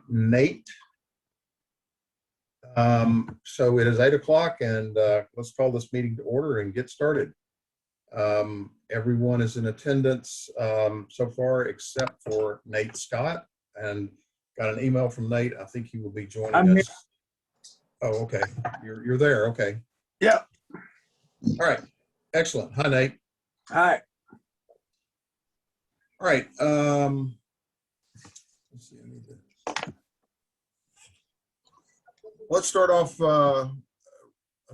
Nate. So it is 8 o'clock, and let's call this meeting to order and get started. Everyone is in attendance so far except for Nate Scott, and got an email from Nate. I think he will be joining us. Oh, okay. You're there. Okay. Yeah. All right. Excellent. Hi, Nate. Hi. All right. Let's see. Let's start off. I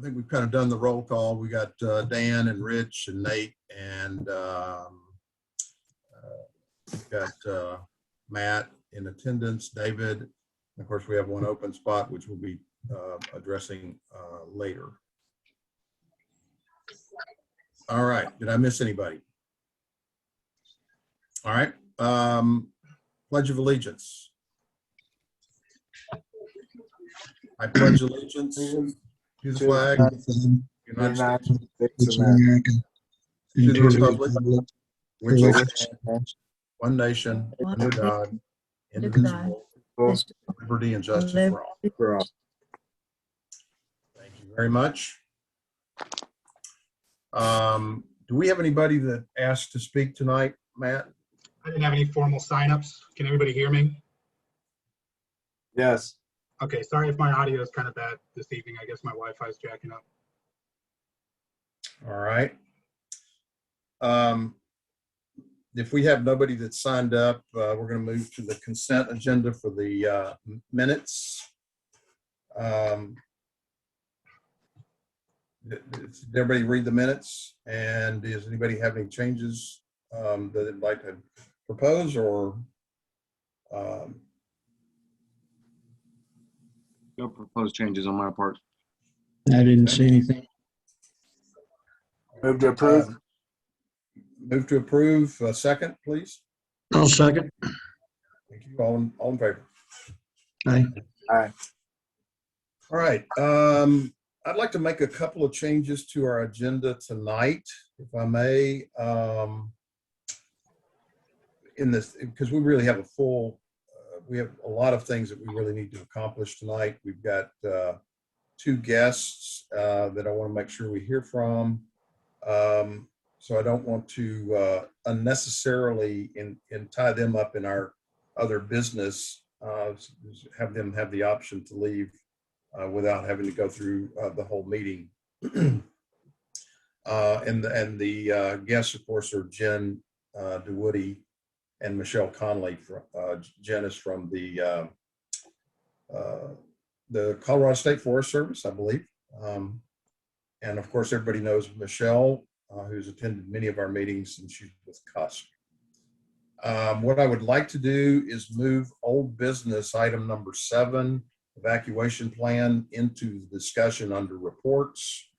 think we've kind of done the roll call. We got Dan and Rich and Nate, and we've got Matt in attendance, David. And of course, we have one open spot, which we'll be addressing later. All right. Did I miss anybody? All right. Pledge of Allegiance. I pledge allegiance to the flag of the United States of America, to the republic which stands one nation under God, indivisible, with liberty and justice for all. Thank you very much. Do we have anybody that asked to speak tonight, Matt? I didn't have any formal signups. Can everybody hear me? Yes. Okay, sorry if my audio is kind of bad this evening. I guess my Wi-Fi is jacking up. All right. If we have nobody that signed up, we're going to move to the consent agenda for the minutes. Did everybody read the minutes? And does anybody have any changes that they'd like to propose or? No proposed changes on my part. I didn't see anything. Move to approve. Move to approve. Second, please. I'll second. Thank you. All in favor? Aye. Aye. All right. I'd like to make a couple of changes to our agenda tonight, if I may. In this, because we really have a full, we have a lot of things that we really need to accomplish tonight. We've got two guests that I want to make sure we hear from. So I don't want to unnecessarily tie them up in our other business, have them have the option to leave without having to go through the whole meeting. And the guests, of course, are Jen DeWoody and Michelle Conley. Jen is from the Colorado State Forest Service, I believe. And of course, everybody knows Michelle, who's attended many of our meetings, and she's with CUSP. What I would like to do is move old business item number 7, evacuation plan, into the discussion under reports.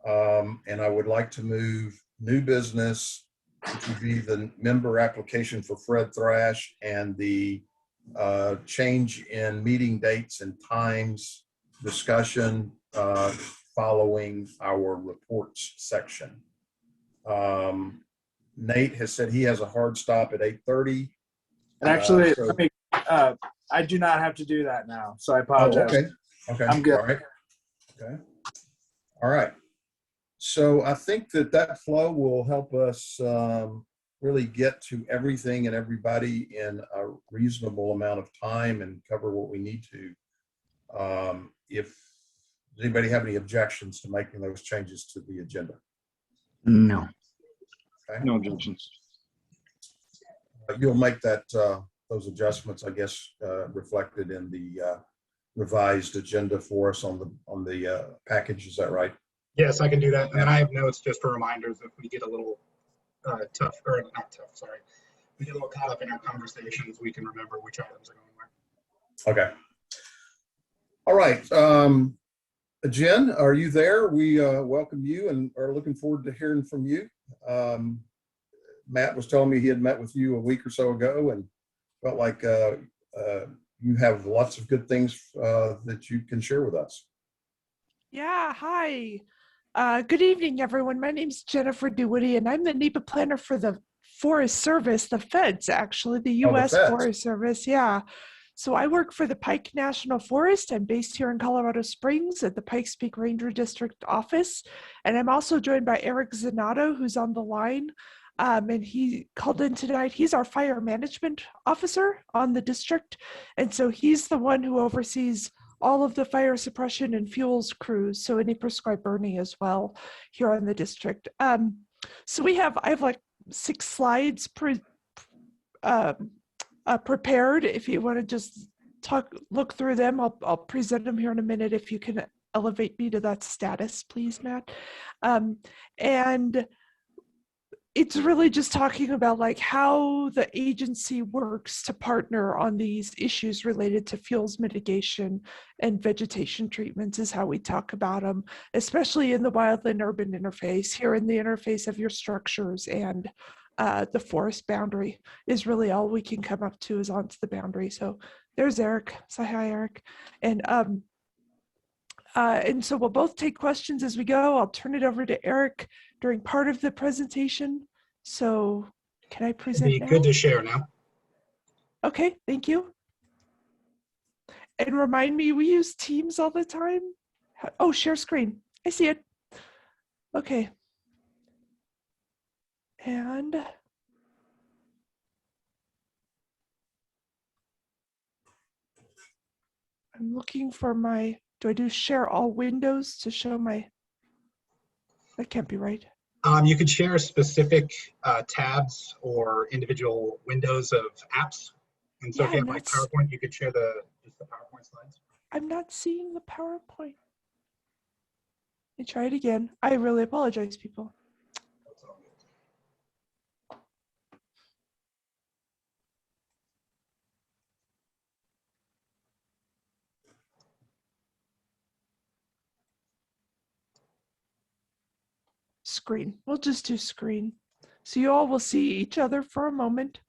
And I would like to move new business, which would be the member application for Fred Thrash and the change in meeting dates and times discussion following our reports section. Nate has said he has a hard stop at 8:30. And actually, I do not have to do that now, so I apologize. Oh, okay. Okay. I'm good. All right. Okay. All right. So I think that flow will help us really get to everything and everybody in a reasonable amount of time and cover what we need to. If does anybody have any objections to making those changes to the agenda? No. Okay. No objections. You'll make that those adjustments, I guess, reflected in the revised agenda for us on the package. Is that right? Yes, I can do that. And then I have notes just for reminders if we get a little tough, or not tough, sorry. We get a little caught up in our conversations, we can remember which items are going where. Okay. All right. Jen, are you there? We welcome you and are looking forward to hearing from you. Matt was telling me he had met with you a week or so ago and felt like you have lots of good things that you can share with us. Yeah, hi. Good evening, everyone. My name is Jennifer DeWoody, and I'm the NEPA planner for the Forest Service, the feds, actually, the U.S. Forest Service. Yeah. So I work for the Pike National Forest. I'm based here in Colorado Springs at the Pikes Peak Ranger District office. And I'm also joined by Eric Zanato, who's on the line. And he called in tonight. He's our fire management officer on the district. And so he's the one who oversees all of the fire suppression and fuels crews. So any prescribed burning as well here on the district. So I have like 6 slides prepared. If you want to just look through them, I'll present them here in a minute. If you can elevate me to that status, please, Matt. And it's really just talking about like how the agency works to partner on these issues related to fuels mitigation and vegetation treatments is how we talk about them, especially in the wildland urban interface. Here in the interface of your structures and the forest boundary is really all we can come up to is onto the boundary. So there's Eric. Say hi, Eric. And so we'll both take questions as we go. I'll turn it over to Eric during part of the presentation. So can I present It'd be now? good to share now. Okay, thank you. And remind me, we use Teams all the time. Oh, share screen. I see it. Okay. And I'm looking for do I do share all windows to show that can't be right. You could share specific tabs or individual windows of apps. And so Yeah, if you have like PowerPoint, you could share just the PowerPoint slides. I'm not seeing the PowerPoint. Let me try it again. I really apologize, people. That's all good. Screen. We'll just do screen. So you all will see each other for a moment.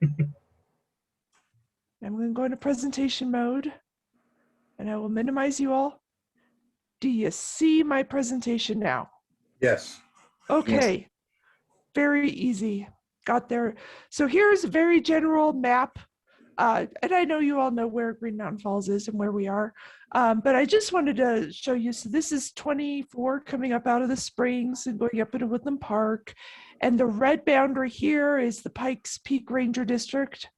I'm going to go into presentation mode and I will minimize you all. Do you see my presentation now? Yes. Okay, very easy. Got there. So here's a very general map. And I know you all know where Green Mountain Falls is and where we are. But I just wanted to show you. So this is 24 coming up out of the springs and going up into Woodland Park. And the red boundary here is the Pikes Peak Ranger District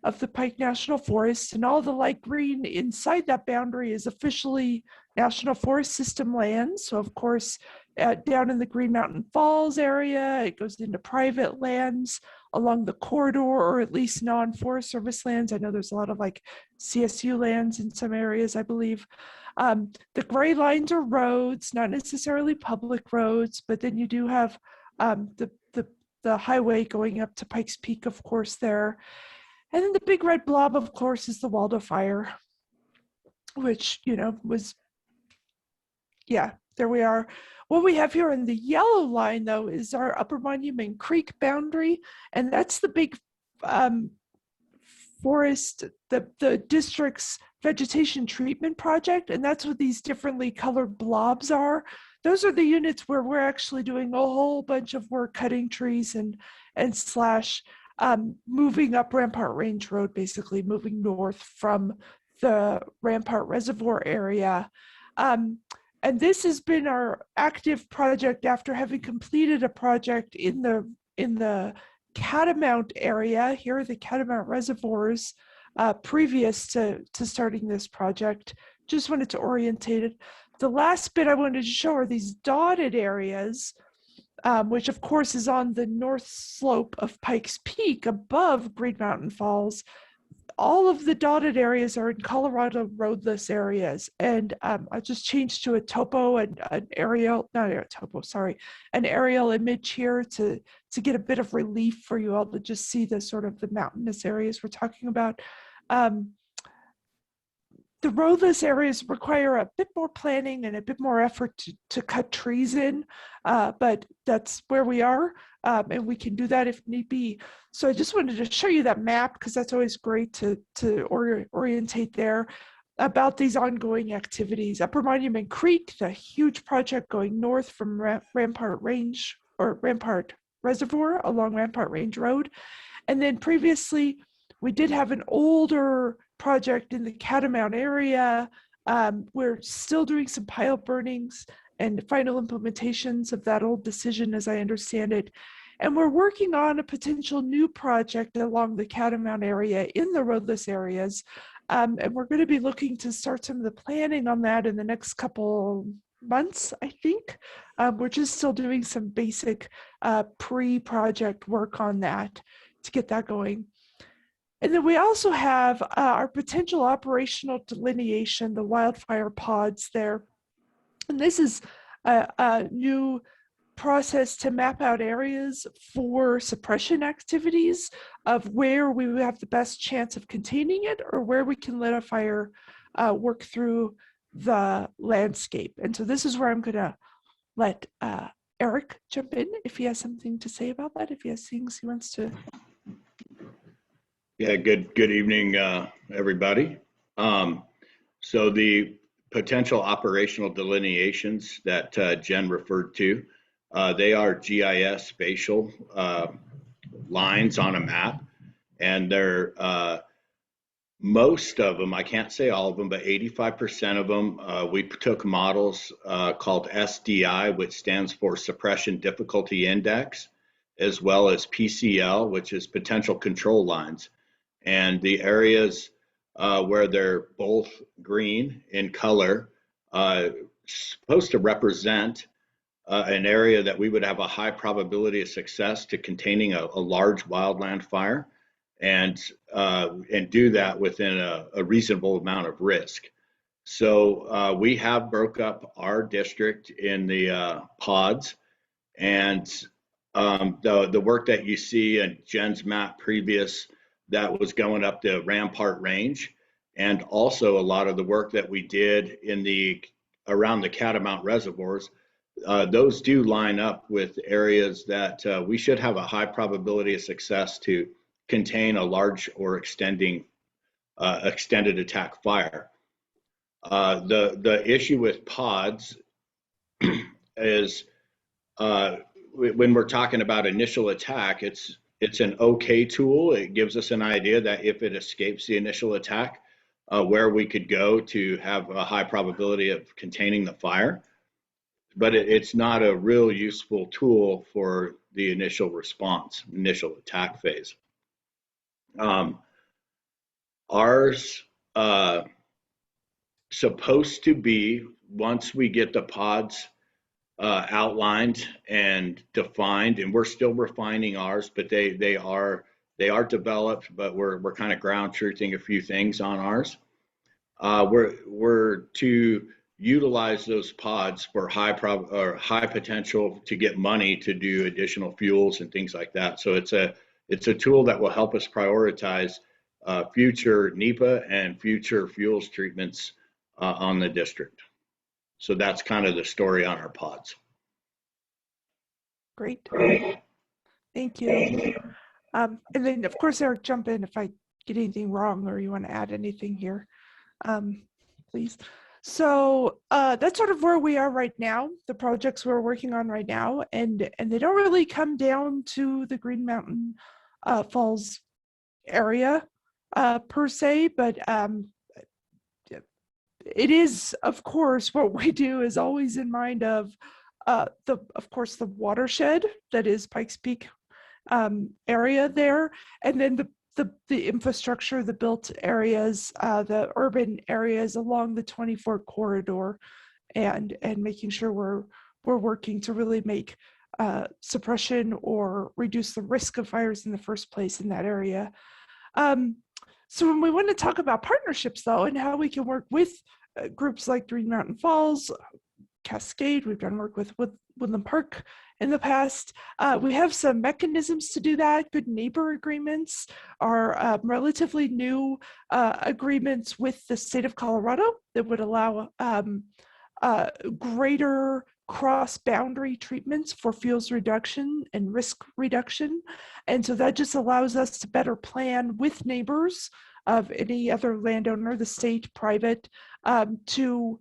of the Pike National Forest. And all the light green inside that boundary is officially National Forest System land. So of course, down in the Green Mountain Falls area, it goes into private lands along the corridor, or at least non-Forest Service lands. I know there's a lot of like CSU lands in some areas, I believe. The gray lines are roads, not necessarily public roads, but then you do have the highway going up to Pikes Peak, of course, there. And then the big red blob, of course, is the Waldo Fire, which, was, yeah, there we are. What we have here in the yellow line, though, is our Upper Monument Creek boundary, and that's the big forest, the district's vegetation treatment project, and that's what these differently colored blobs are. Those are the units where we're actually doing a whole bunch of work cutting trees and slash moving up Rampart Range Road, basically moving north from the Rampart Reservoir area. And this has been our active project after having completed a project in the Catamount area. Here are the Catamount reservoirs previous to starting this project. Just wanted to orientate it. The last bit I wanted to show are these dotted areas, which of course is on the north slope of Pikes Peak above Green Mountain Falls. All of the dotted areas are in Colorado roadless areas. And I just changed to a topo and an aerial, not a topo, sorry, an aerial image here to get a bit of relief for you all to just see the sort of the mountainous areas we're talking about. The roadless areas require a bit more planning and a bit more effort to cut trees in, but that's where we are, and we can do that if need be. So I just wanted to show you that map because that's always great to orientate there about these ongoing activities. Upper Monument Creek, the huge project going north from Rampart Range or Rampart Reservoir along Rampart Range Road. And then previously, We did have an older project in the Catamount area. We're still doing some pilot burnings and final implementations of that old decision, as I understand it. And we're working on a potential new project along the Catamount area in the roadless areas. And we're going to be looking to start some of the planning on that in the next couple months, I think. We're just still doing some basic pre-project work on that to get that going. And then we also have our potential operational delineation, the wildfire pods there. And this is a new process to map out areas for suppression activities of where we would have the best chance of containing it or where we can let a fire work through the landscape. And so this is where I'm going to let Eric jump in if he has something to say about that, if he has things he wants to. Yeah, good evening, everybody. So the potential operational delineations that Jen referred to, they are GIS spatial lines on a map, and they're most of them, I can't say all of them, but 85% of them, we took models called SDI, which stands for Suppression Difficulty Index, as well as PCL, which is Potential Control Lines. And the areas where they're both green in color, supposed to represent an area that we would have a high probability of success to containing a large wildland fire, and do that within a reasonable amount of risk. So we have broke up our district in the pods, and the work that you see in Jen's map previous, that was going up the Rampart Range, and also a lot of the work that we did in around the Catamount reservoirs, those do line up with areas that we should have a high probability of success to contain a large or extended attack fire. The issue with pods is when we're talking about initial attack, it's an okay tool. It gives us an idea that if it escapes the initial attack, where we could go to have a high probability of containing the fire. But it's not a real useful tool for the initial response, initial attack phase. Ours supposed to be, once we get the pods outlined and defined, and we're still refining ours, but they are developed, but we're kind of ground truthing a few things on ours. We're to utilize those pods for high potential to get money to do additional fuels and things like that. So it's a tool that will help us prioritize future NEPA and future fuels treatments on the district. So that's kind of the story on our pods. Great. Thank you. And then, of course, Eric, jump in if I get anything wrong or you want to add anything here, please. So that's sort of where we are right now, the projects we're working on right now, and they don't really come down to the Green Mountain Falls area per se, but it is, of course, what we do is always in mind of the watershed that is Pikes Peak area there, and then the infrastructure, the built areas, the urban areas along the 24 corridor, and making sure we're working to really make suppression or reduce the risk of fires in the first place in that area. So when we want to talk about partnerships, though, and how we can work with groups like Green Mountain Falls, Cascade, we've done work with Woodland Park in the past. We have some mechanisms to do that. Good neighbor agreements are relatively new agreements with the state of Colorado that would allow greater cross-boundary treatments for fuels reduction and risk reduction. And so that just allows us to better plan with neighbors of any other landowner, the state, private, to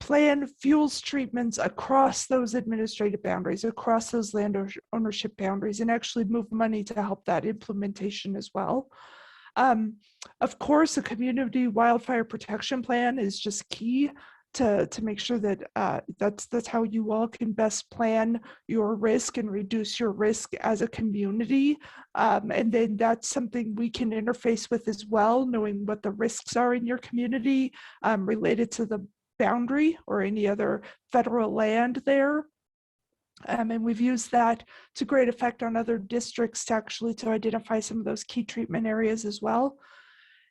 plan fuels treatments across those administrative boundaries, across those land ownership boundaries, and actually move money to help that implementation as well. Of course, a community wildfire protection plan is just key to make sure that that's how you all can best plan your risk and reduce your risk as a community. And then that's something we can interface with as well, knowing what the risks are in your community related to the boundary or any other federal land there. And we've used that to great effect on other districts to identify some of those key treatment areas as well.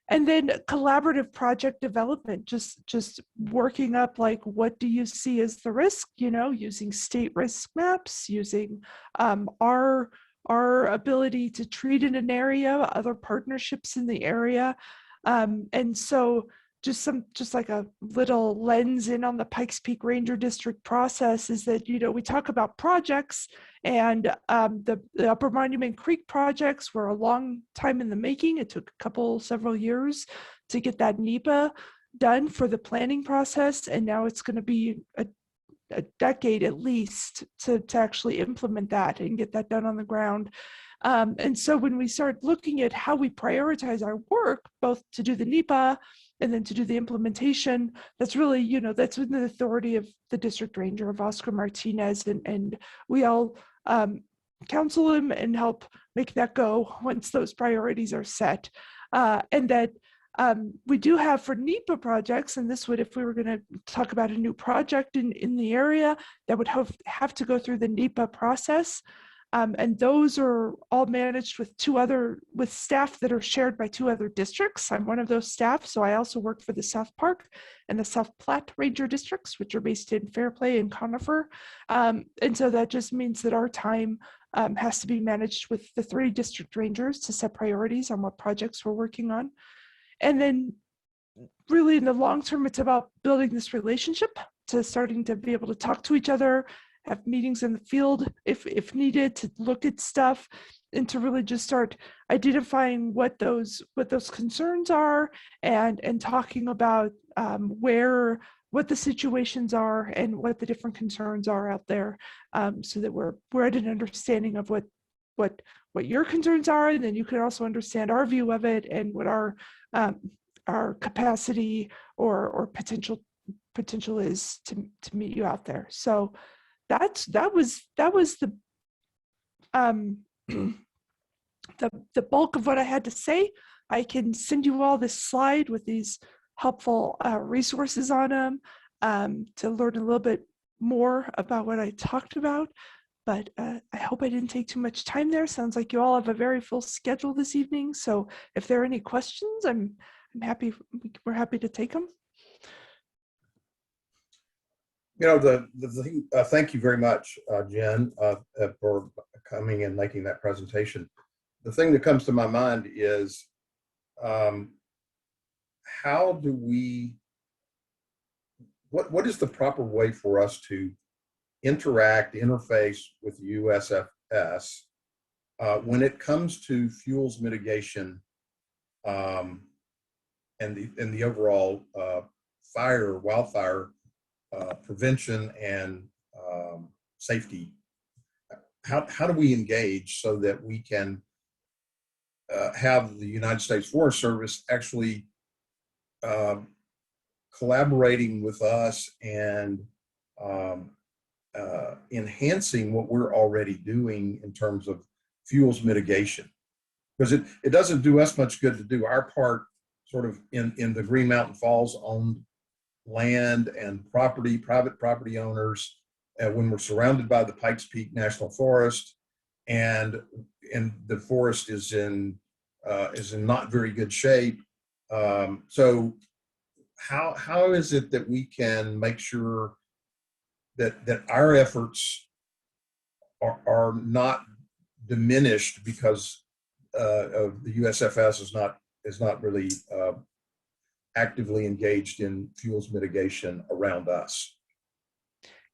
And then collaborative project development, just working up like, what do you see as the risk, using state risk maps, using our ability to treat in an area, other partnerships in the area. And so just like a little lens in on the Pikes Peak Ranger District process is that, we talk about projects, and the Upper Monument Creek projects were a long time in the making. It took several years to get that NEPA done for the planning process. And now it's going to be a decade at least to actually implement that and get that done on the ground. And so when we start looking at how we prioritize our work, both to do the NEPA and then to do the implementation, that's really, that's within the authority of the district ranger, of Oscar Martinez, and we all counsel him and help make that go once those priorities are set. And that we do have for NEPA projects, and this would, if we were going to talk about a new project in the area, that would have to go through the NEPA process. And those are all managed with with staff that are shared by 2 other districts. I'm one of those staff, so I also work for the South Park and the South Platte Ranger districts, which are based in Fairplay and Conifer. And so that just means that our time has to be managed with the 3 district rangers to set priorities on what projects we're working on. And then really in the long term, it's about building this relationship, to starting to be able to talk to each other, have meetings in the field if needed, to look at stuff, and to really just start identifying what those concerns are, and talking about what the situations are and what the different concerns are out there, so that we're at an understanding of what your concerns are, and then you can also understand our view of it and what our capacity or potential is to meet you out there. So that was the the bulk of what I had to say. I can send you all this slide with these helpful resources on them to learn a little bit more about what I talked about. But I hope I didn't take too much time there. Sounds like you all have a very full schedule this evening. So if there are any questions, I'm happy. We're happy to take them. The thing, thank you very much, Jen, for coming and making that presentation. The thing that comes to my mind is, how do we, what is the proper way for us to interface with USFS when it comes to fuels mitigation and the overall wildfire prevention and safety? How do we engage so that we can have the United States Forest Service actually collaborating with us and enhancing what we're already doing in terms of fuels mitigation? Because it doesn't do us much good to do our part sort of in the Green Mountain Falls owned land and private property owners, when we're surrounded by the Pikes Peak National Forest, and the forest is in not very good shape. So how is it that we can make sure that our efforts are not diminished because of the USFS is not really actively engaged in fuels mitigation around us?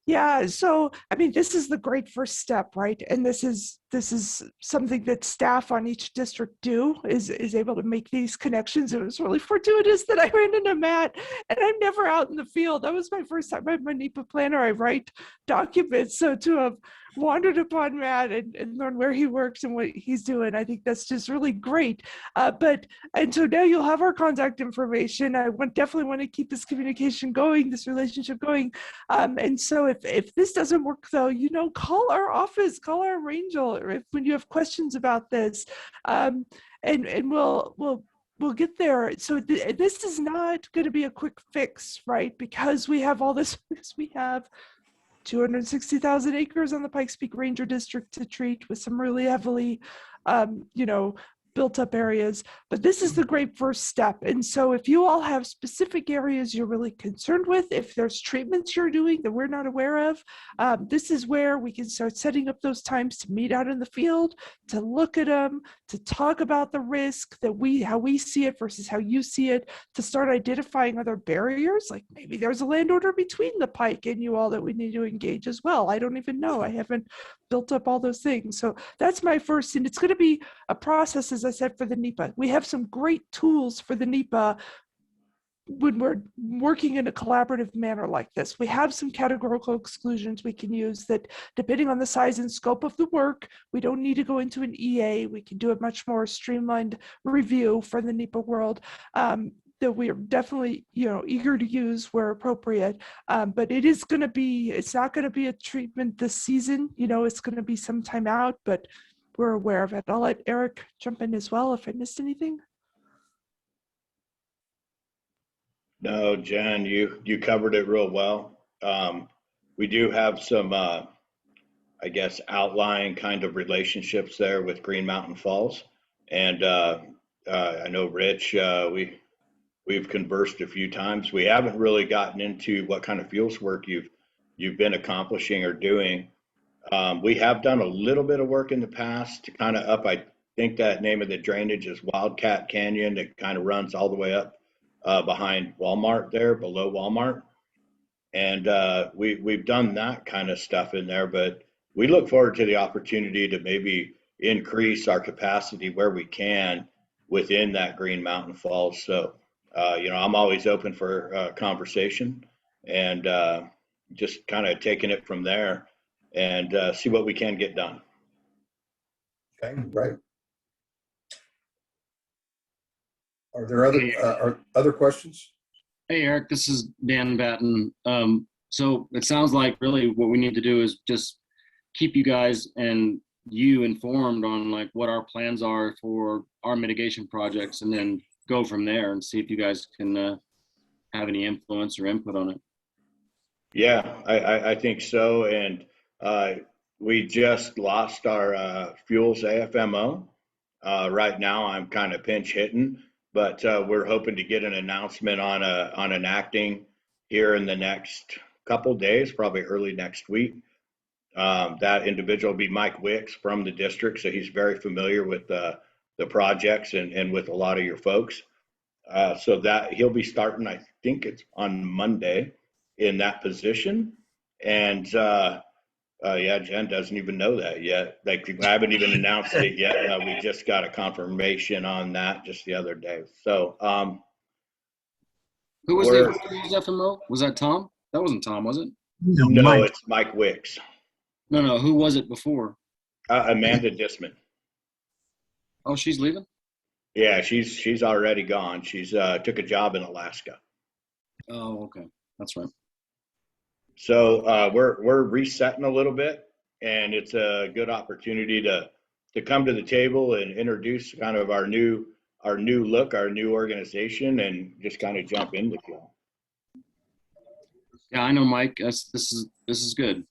Yeah, so I mean, this is the great first step, right? And this is this is something that staff on each district do, is able to make these connections. It was really fortuitous that I ran into Matt, and I'm never out in the field. That was my first time. I'm a NEPA planner. I write documents. So to have wandered upon Matt and learn where he works and what he's doing, I think that's just really great. And so now you'll have our contact information. I definitely want to keep this communication going, this relationship going. And so if this doesn't work though, call our office, call our Angel when you have questions about this. And we'll get there. So this is not going to be a quick fix, right? Because we have all this, because we have 260,000 acres on the Pikes Peak Ranger District to treat with some really heavily, built up areas, but this is the great first step. And so if you all have specific areas you're really concerned with, if there's treatments you're doing that we're not aware of, this is where we can start setting up those times to meet out in the field, to look at them, to talk about the risk how we see it versus how you see it, to start identifying other barriers. Like maybe there's a land order between the Pike and you all that we need to engage as well. I don't even know. I haven't built up all those things. So that's my first, and it's going to be a process, as I said, for the NEPA. We have some great tools for the NEPA when we're working in a collaborative manner like this. We have some categorical exclusions we can use that, depending on the size and scope of the work, we don't need to go into an EA. We can do a much more streamlined review for the NEPA world. That we are definitely, eager to use where appropriate. But it's not going to be a treatment this season. It's going to be some time out, but we're aware of it. I'll let Eric jump in as well if I missed anything. No, Jen, you covered it real well. We do have some, I guess, outlying kind of relationships there with Green Mountain Falls. And I know Rich, we've conversed a few times. We haven't really gotten into what kind of fuels work you've been accomplishing or doing. We have done a little bit of work in the past to kind of up, I think that name of the drainage is Wildcat Canyon, that kind of runs all the way up behind Walmart there, below Walmart. And we've done that kind of stuff in there, but we look forward to the opportunity to maybe increase our capacity where we can within that Green Mountain Falls. So, I'm always open for conversation and just kind of taking it from there and see what we can get done. Okay, right. Are there other questions? Hey, Eric, this is Dan Batten. So it sounds like really what we need to do is just keep you guys and you informed on like what our plans are for our mitigation projects, and then go from there and see if you guys can have any influence or input on it. Yeah, I think so. And we just lost our fuels AFMO. Right now I'm kind of pinch hitting, but we're hoping to get an announcement on an acting here in the next couple days, probably early next week. That individual will be Mike Wicks from the district, so he's very familiar with the projects and with a lot of your folks. So that he'll be starting, I think it's on Monday, in that position. And yeah, Jen doesn't even know that yet. Like, I haven't even announced it yet. We just got a confirmation on that just the other day. So Who was the FMO? Was that Tom? That wasn't Tom, was it? no, Mike. it's Mike Wicks. No. Who was it before? Amanda Disman. Oh, she's leaving? Yeah, she's already gone. She's took a job in Alaska. Oh, okay. That's right. So we're resetting a little bit, and it's a good opportunity to come to the table and introduce kind of our new look, our new organization, and just kind of jump into it. Yeah, I know, Mike. This is good.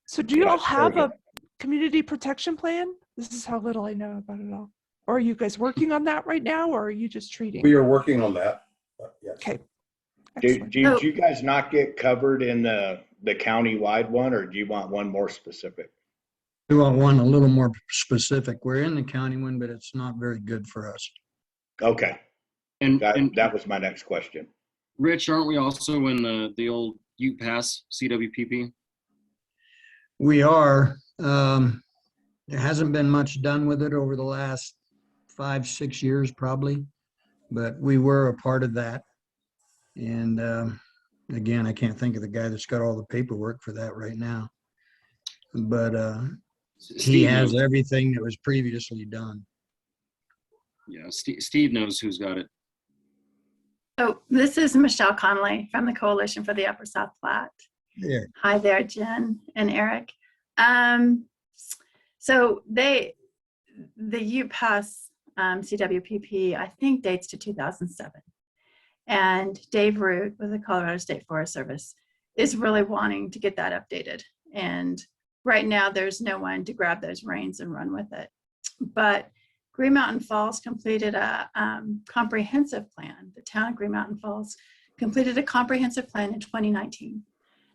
So do you all it's have very a community protection plan? This is how little I know about it all. Or are you guys working on that right now, or are you just treating? We are working on that. Yes. Okay. Did you guys not get covered in the county-wide one, or do you want one more specific? We want one a little more specific. We're in the county one, but it's not very good for us. Okay, And that was my next question. Rich, aren't we also in the old Ute Pass CWPP? We are. There hasn't been much done with it over the last 5, 6 years probably, but we were a part of that. And again, I can't think of the guy that's got all the paperwork for that right now. But he Steve has knows. everything that was previously done. Yeah, Steve knows who's got it. So this is Michelle Connolly from the Coalition for the Upper South Platte. There. Hi there, Jen and Eric. So the UPass CWPP, I think, dates to 2007. And Dave Root with the Colorado State Forest Service is really wanting to get that updated. And right now there's no one to grab those reins and run with it. But Green Mountain Falls completed a comprehensive plan. The town of Green Mountain Falls completed a comprehensive plan in 2019.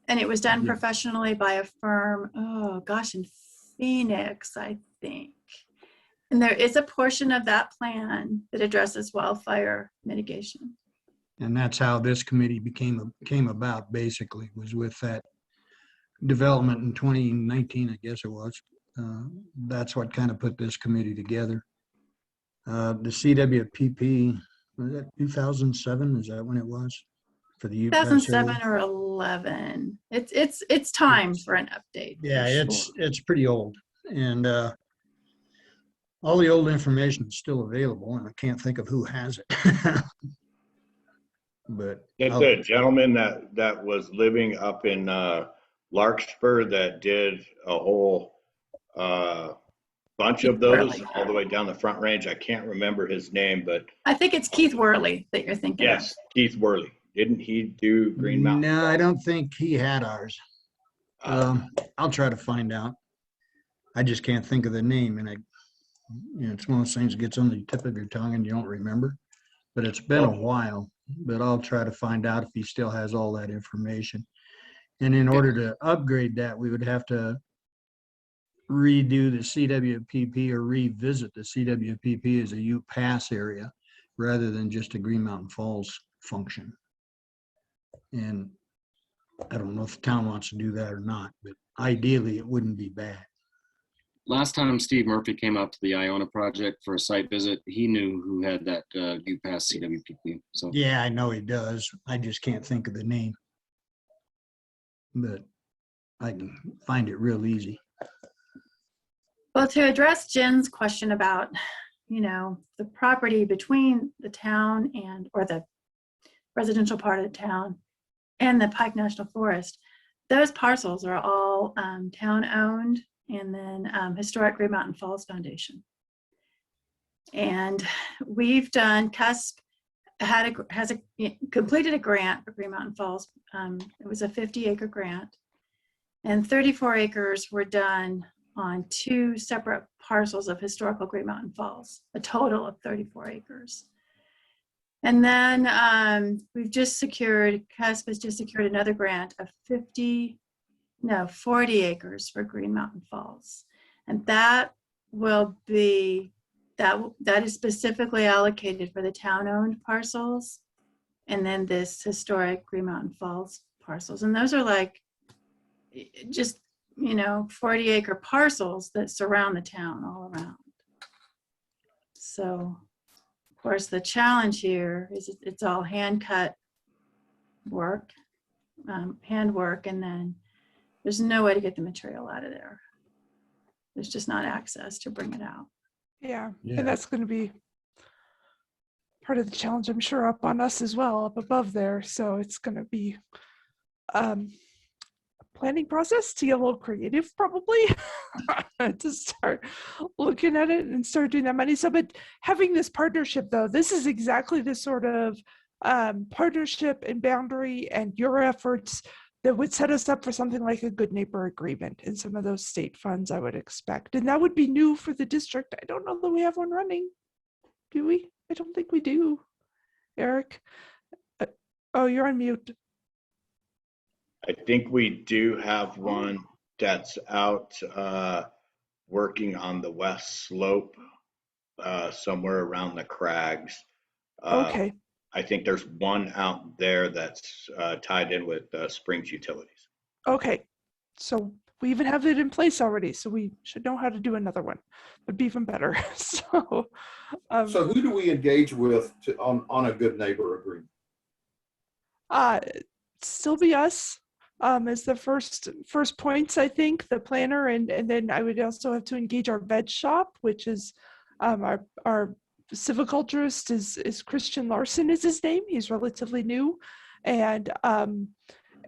And it was done Yeah. professionally by a firm, in Phoenix, I think. And there is a portion of that plan that addresses wildfire mitigation. And that's how this committee came about, basically, was with that development in 2019, I guess it was. That's what kind of put this committee together. The CWPP, was that 2007? Is that when it was? For the UPass 2007 area? or 11. It's time for an update. Yeah, for sure. it's pretty old. And all the old information is still available, and I can't think of who has it. But It's a gentleman that was living up in Larkspur that did a whole bunch of those Really? all the way down the Front Range. I can't remember his name, but I think it's Keith Worley that you're thinking yes, Keith Worley. Didn't he do Green Mountain? no, I Falls? don't think he had ours. I'll try to find out. I just can't think of the name, and it's one of those things that gets on the tip of your tongue and you don't remember. But it's been a while. But I'll try to find out if he still has all that information. And in order to upgrade that, we would have to redo the CWPP or revisit the CWPP as a UPass area rather than just a Green Mountain Falls function. And I don't know if the town wants to do that or not, but ideally it wouldn't be bad. Last time Steve Murphy came out to the Iona project for a site visit, he knew who had that UPass CWPP. So Yeah, I know he does. I just can't think of the name. But I can find it real easy. Well, to address Jen's question about, the property between the town or the residential part of the town and the Pike National Forest, those parcels are all town owned, and then Historic Green Mountain Falls Foundation. And we've done, CUSP completed a grant for Green Mountain Falls. It was a 50-acre grant, and 34 acres were done on 2 separate parcels of historical Green Mountain Falls, a total of 34 acres. And then CUSP has just secured another grant of 40 acres for Green Mountain Falls. And that will be, that is specifically allocated for the town-owned parcels, and then this historic Green Mountain Falls parcels. And those are like just 40-acre parcels that surround the town all around. So, of course, the challenge here is it's all hand-cut work, handwork, and then there's no way to get the material out of there. There's just not access to bring it out. Yeah. Yeah. And that's going to be part of the challenge, I'm sure, up on us as well, up above there. So it's going to be a planning process to get a little creative, probably, to start looking at it and start doing that money. So, but having this partnership, though, this is exactly the sort of partnership and boundary and your efforts that would set us up for something like a good neighbor agreement in some of those state funds, I would expect. And that would be new for the district. I don't know that we have one running. Do we? I don't think we do. Eric? Oh, you're on mute. I think we do have one that's out working on the west slope somewhere around the crags. Okay. I think there's one out there that's tied in with Springs Utilities. Okay. So we even have it in place already, so we should know how to do another one. Would be even better. So, So who do we engage with on a good neighbor agreement? uh, still be us as the first points. I think the planner, and then I would also have to engage our veg shop, which is our silviculturist is Christian Larson is his name. He's relatively new, and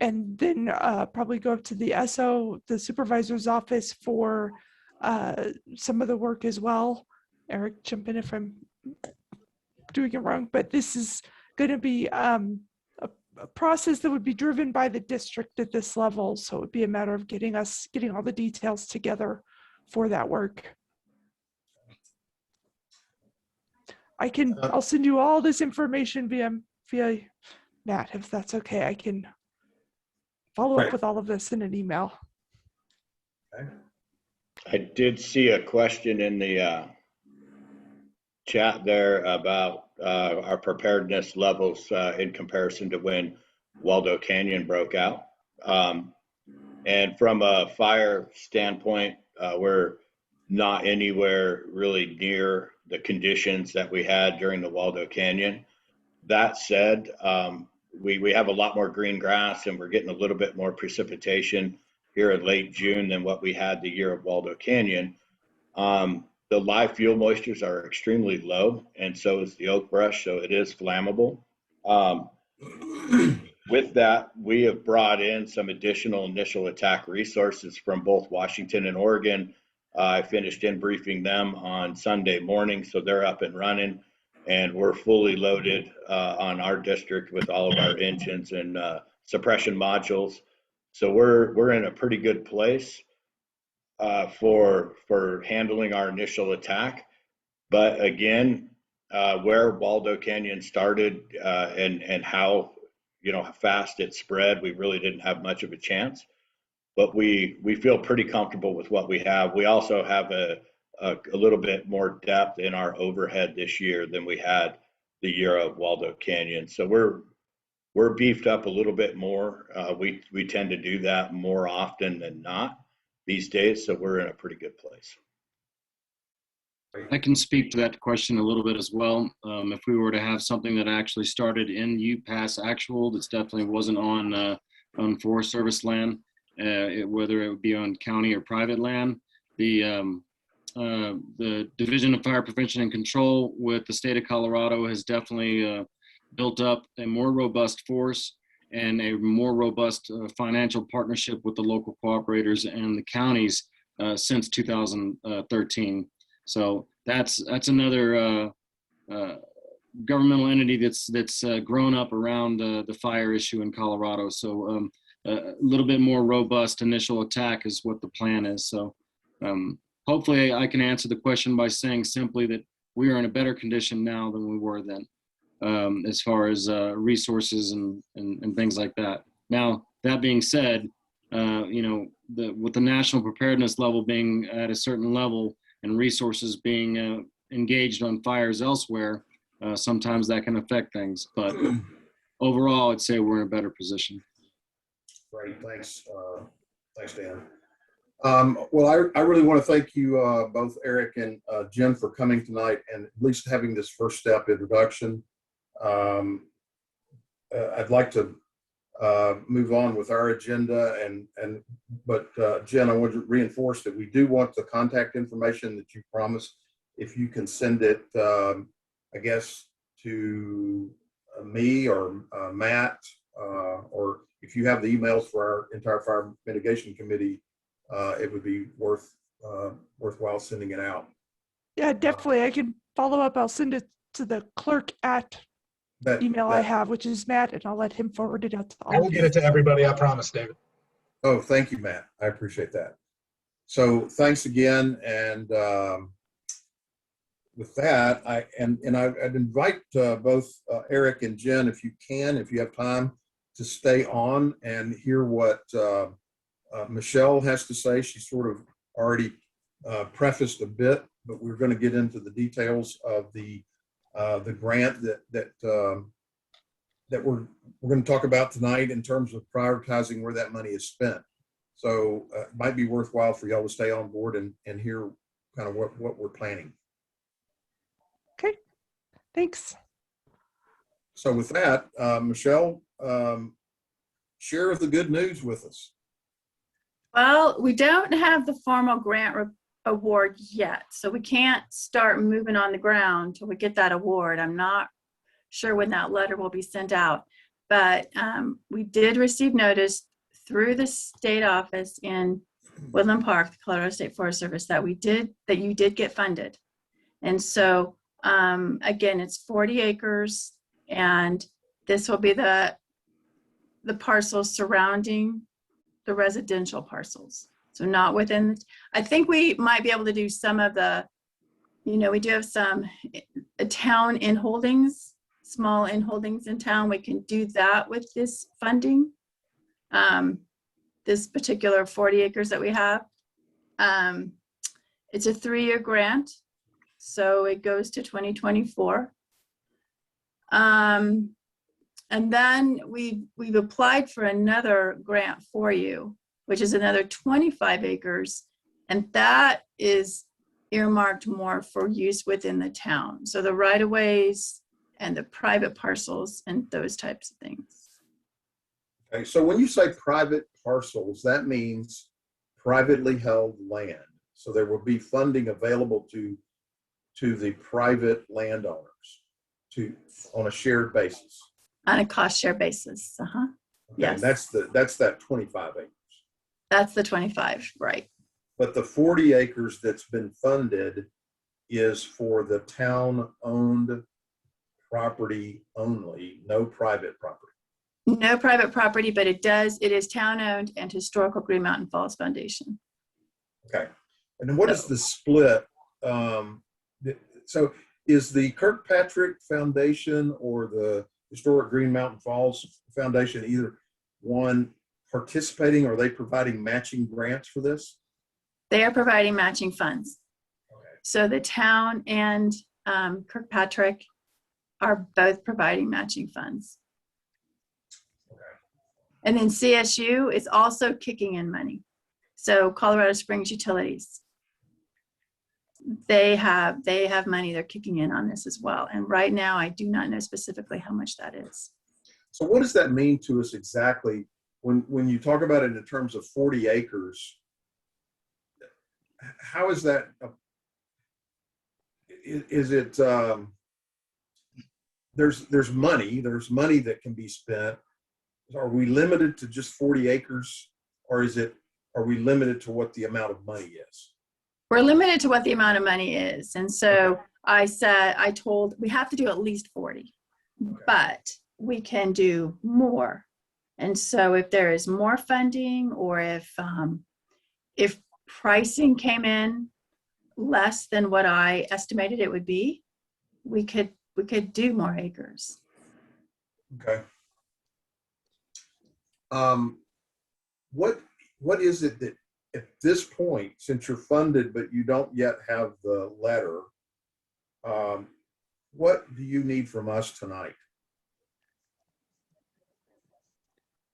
then probably go up to the SO, the supervisor's office for some of the work as well. Eric, jump in if I'm doing it wrong, but this is going to be a process that would be driven by the district at this level. So it would be a matter of getting all the details together for that work. I'll send you all this information via Matt, if that's okay. I can follow up with all of this in an email. Okay. I did see a question in the chat there about our preparedness levels in comparison to when Waldo Canyon broke out. And from a fire standpoint, we're not anywhere really near the conditions that we had during the Waldo Canyon. That said, we have a lot more green grass and we're getting a little bit more precipitation here in late June than what we had the year of Waldo Canyon. The live fuel moistures are extremely low, and so is the oak brush, so it is flammable. With that, we have brought in some additional initial attack resources from both Washington and Oregon. I finished in briefing them on Sunday morning, so they're up and running, and we're fully loaded on our district with all of our engines and suppression modules. So we're in a pretty good place for handling our initial attack. But again, where Waldo Canyon started and how fast it spread, we really didn't have much of a chance. But we feel pretty comfortable with what we have. We also have a little bit more depth in our overhead this year than we had the year of Waldo Canyon. So we're beefed up a little bit more. We tend to do that more often than not these days, so we're in a pretty good place. I can speak to that question a little bit as well. If we were to have something that actually started in UPass actual, that's definitely wasn't on Forest Service land, whether it would be on county or private land, the Division of Fire Prevention and Control with the state of Colorado has definitely built up a more robust force and a more robust financial partnership with the local cooperators and the counties since 2013. So that's another governmental entity that's grown up around the fire issue in Colorado. So a little bit more robust initial attack is what the plan is. So hopefully I can answer the question by saying simply that we are in a better condition now than we were then, as far as resources and things like that. Now, that being said, with the national preparedness level being at a certain level and resources being engaged on fires elsewhere, sometimes that can affect things. But overall, I'd say we're in a better position. Great, thanks. Thanks, Dan. Well, I really want to thank you both, Eric and Jim, for coming tonight and at least having this first step introduction. I'd like to move on with our agenda, but Jen, I want to reinforce that we do want the contact information that you promised. If you can send it, I guess, to me or Matt, or if you have the emails for our entire fire mitigation committee, it would be worthwhile sending it out. Yeah, definitely. I can follow up. I'll send it to the clerk at email I have, which is Matt, and I'll let him forward it out to all I will get it to everybody, I promise, David. Oh, thank you, Matt. I appreciate that. So thanks again. And with that, I'd invite both Eric and Jen, if you have time, to stay on and hear what Michelle has to say. She sort of already prefaced a bit, but we're going to get into the details of the grant that we're going to talk about tonight in terms of prioritizing where that money is spent. So it might be worthwhile for y'all to stay on board and hear kind of what we're planning. Okay, thanks. So with that, Michelle, share the good news with us. Well, we don't have the formal grant award yet, so we can't start moving on the ground till we get that award. I'm not sure when that letter will be sent out, but we did receive notice through the state office in Woodland Park, the Colorado State Forest Service, that you did get funded. And so again, it's 40 acres, and this will be the parcels surrounding the residential parcels. So not within, I think we might be able to do some of the, we do have some town in holdings, small in holdings in town. We can do that with this funding. This particular 40 acres that we have. It's a 3-year grant, so it goes to 2024. And then we've applied for another grant for you, which is another 25 acres. And that is earmarked more for use within the town. So the right-of-ways and the private parcels and those types of things. Okay, so when you say private parcels, that means privately held land. So there will be funding available to the private landowners on a shared basis. On a cost share basis. Okay, Yes. That's that 25 acres. That's the 25, right? But the 40 acres that's been funded is for the town-owned property only, no private property. No private property, but it is town-owned and Historical Green Mountain Falls Foundation. Okay. And then what is the split? So is the Kirkpatrick Foundation or the Historic Green Mountain Falls Foundation either one participating, or are they providing matching grants for this? They are providing matching funds. Okay. So the town and Kirkpatrick are both providing matching funds. Okay. And then CSU is also kicking in money. So Colorado Springs Utilities, they have money they're kicking in on this as well. And right now, I do not know specifically how much that is. So what does that mean to us exactly when you talk about it in terms of 40 acres? How is that? Is it? There's money that can be spent. Are we limited to just 40 acres, or are we limited to what the amount of money is? We're limited to what the amount of money is. And so I told we have to do at least 40, but we can do more. And so if there is more funding, or if pricing came in less than what I estimated it would be, we could do more acres. Okay. What is it that at this point, since you're funded but you don't yet have the letter, what do you need from us tonight?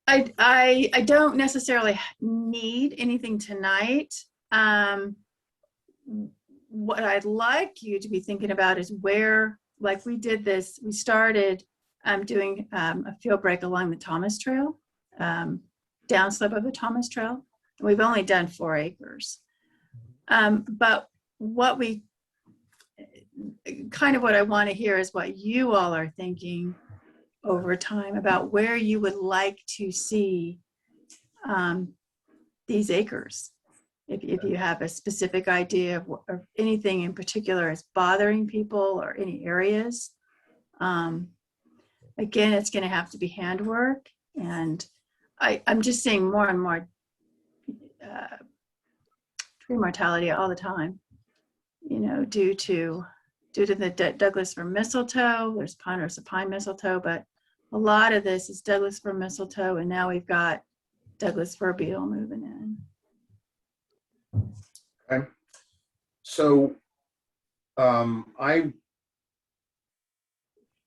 I don't necessarily need anything tonight. What I'd like you to be thinking about is where, like we did this, we started doing a field break along the Thomas Trail, downslope of the Thomas Trail. We've only done 4 acres. But what I want to hear is what you all are thinking over time about where you would like to see these acres. If you have a specific idea of anything in particular is bothering people or any areas. Again, it's going to have to be handwork. And I'm just seeing more and more tree mortality all the time, due to the Douglas fir mistletoe. There's ponderosa pine mistletoe, but a lot of this is Douglas fir mistletoe, and now we've got Douglas fir beetle moving in. Okay. So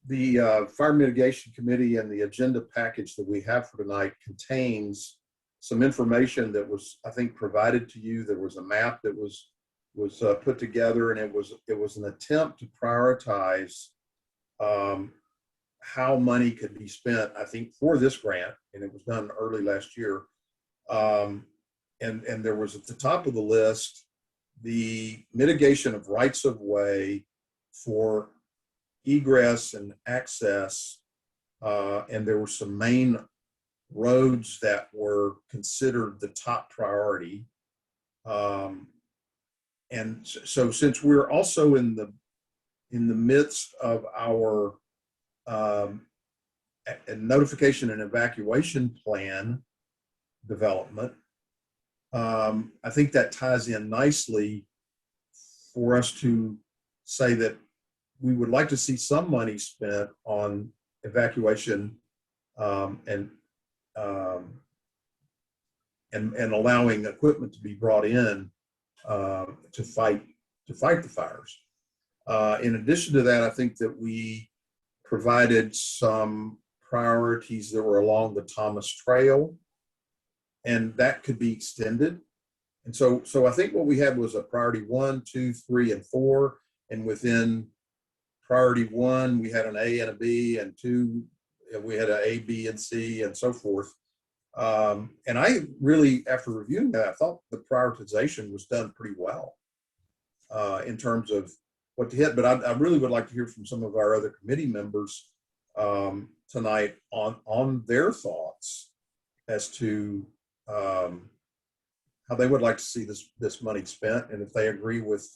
the Fire Mitigation Committee and the agenda package that we have for tonight contains some information that was, I think, provided to you. There was a map that was put together, and it was an attempt to prioritize how money could be spent, I think, for this grant, and it was done early last year. And there was at the top of the list the mitigation of rights of way for egress and access, and there were some main roads that were considered the top priority. And so since we're also in the midst of our notification and evacuation plan development, I think that ties in nicely for us to say that we would like to see some money spent on evacuation and allowing equipment to be brought in to fight the fires. In addition to that, I think that we provided some priorities that were along the Thomas Trail, and that could be extended. And so I think what we had was a priority 1, 2, 3, and 4, and within priority 1, we had an A and a B, and 2, we had an A, B, and C, and so forth. And I really, after reviewing that, I thought the prioritization was done pretty well in terms of what to hit. But I really would like to hear from some of our other committee members tonight on their thoughts as to how they would like to see this money spent, and if they agree with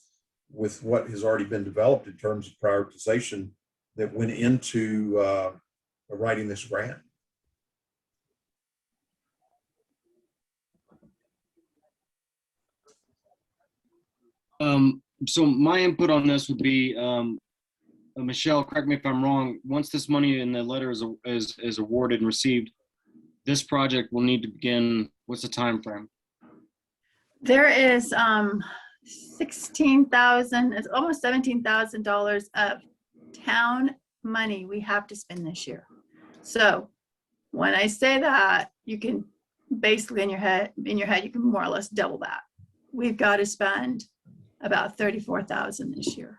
what has already been developed in terms of prioritization that went into writing this grant. So my input on this would be, Michelle, correct me if I'm wrong, once this money in the letter is awarded and received, this project will need to begin, what's the time frame? There is $16,000, it's almost $17,000 of town money we have to spend this year. So when I say that, you can basically in your head, you can more or less double that. We've got to spend about $34,000 this year.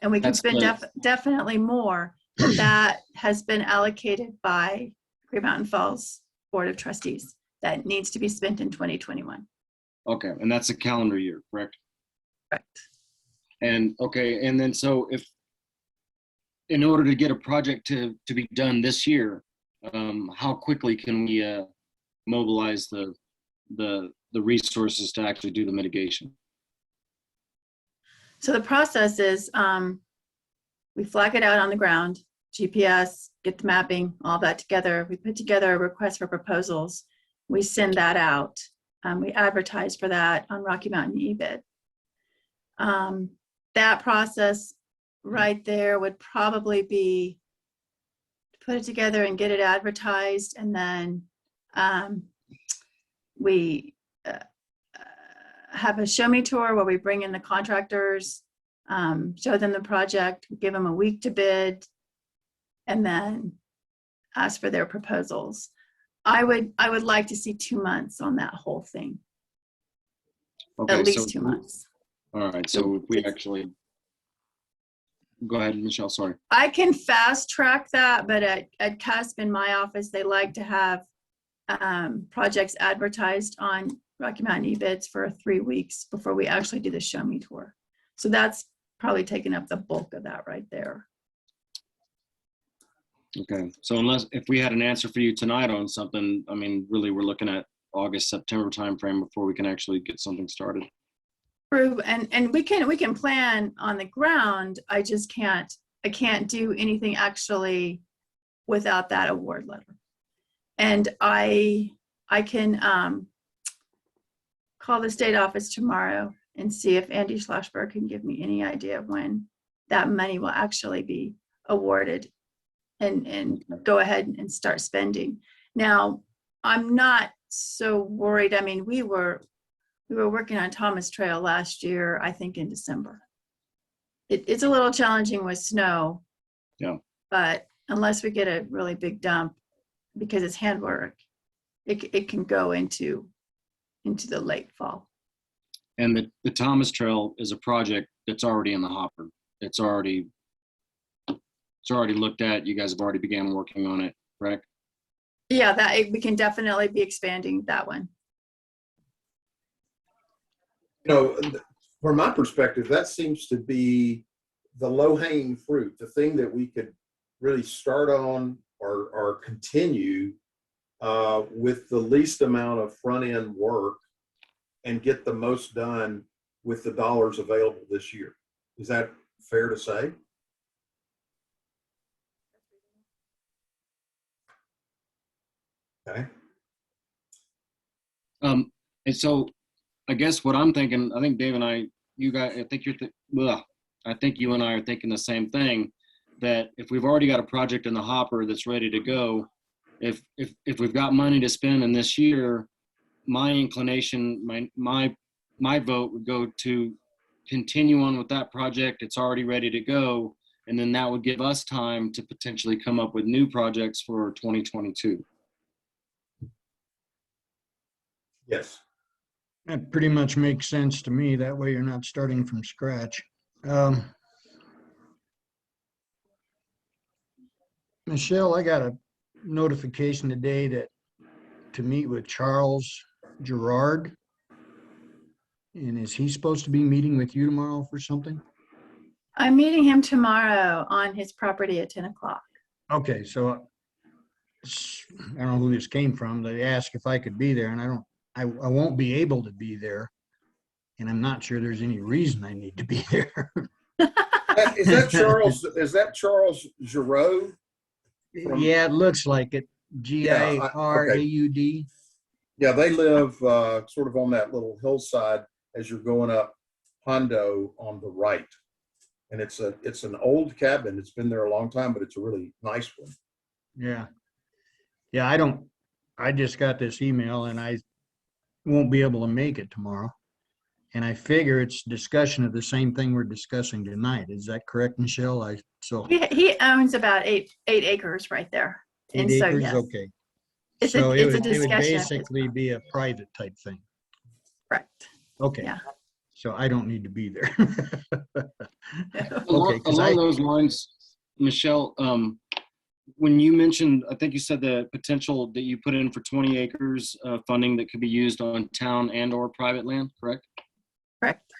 And we can That's spend good. definitely more, but that has been allocated by Green Mountain Falls Board of Trustees. That needs to be spent in 2021. Okay, and that's a calendar year, correct? Correct. And okay, and then so if, in order to get a project to be done this year, how quickly can we mobilize the resources to actually do the mitigation? So the process is we flag it out on the ground, GPS, get the mapping, all that together. We put together a request for proposals. We send that out. We advertise for that on Rocky Mountain eBid. That process right there would probably be to put it together and get it advertised, and then we have a show me tour where we bring in the contractors, show them the project, give them a week to bid, and then ask for their proposals. I would like to see 2 months on that whole thing. Okay, At least 2 months. All right, so if we actually, go ahead, Michelle, sorry. I can fast track that, but at CUSP in my office, they like to have projects advertised on Rocky Mountain eBids for 3 weeks before we actually do the show me tour. So that's probably taking up the bulk of that right there. Okay, so if we had an answer for you tonight on something, I mean, really, we're looking at August, September timeframe before we can actually get something started. True, and we can plan on the ground. I just can't do anything actually without that award letter. And I can call the state office tomorrow and see if Andy Schlosberg can give me any idea of when that money will actually be awarded and go ahead and start spending. Now, I'm not so worried. I mean, we were working on Thomas Trail last year, I think in December. It's a little challenging with snow. Yeah. But unless we get a really big dump, because it's handwork, it can go into the late fall. And the Thomas Trail is a project that's already in the hopper. It's already looked at. You guys have already began working on it, correct? Yeah, we can definitely be expanding that one. You know, from my perspective, that seems to be the low-hanging fruit, the thing that we could really start on or continue with the least amount of front-end work and get the most done with the dollars available this year. Is that fair to say? Okay. And so I guess what I'm thinking, I think Dave and I, you guys, I think I think you and I are thinking the same thing, that if we've already got a project in the hopper that's ready to go, if we've got money to spend in this year, my inclination, my vote would go to continue on with that project. It's already ready to go. And then that would give us time to potentially come up with new projects for 2022. Yes. That pretty much makes sense to me. That way you're not starting from scratch. Michelle, I got a notification today to meet with Charles Gerard. And is he supposed to be meeting with you tomorrow for something? I'm meeting him tomorrow on his property at 10 o'clock. Okay, so I don't know who this came from. They asked if I could be there, and I won't be able to be there. And I'm not sure there's any reason I need to be there. Is that Charles Giroux? Yeah, it looks like it. Giroud. Yeah, they live sort of on that little hillside as you're going up Hondo on the right. And it's an old cabin. It's been there a long time, but it's a really nice one. Yeah. Yeah, I just got this email and I won't be able to make it tomorrow. And I figure it's discussion of the same thing we're discussing tonight. Is that correct, Michelle? He owns about eight acres right there. 8 And so, acres? yes. Okay. It's So a it would discussion. basically be a private type thing. Correct. Okay. Yeah. So I don't need to be there. Along those lines, Michelle, when you mentioned, I think you said the potential that you put in for 20 acres of funding that could be used on town and or private land, correct? Correct.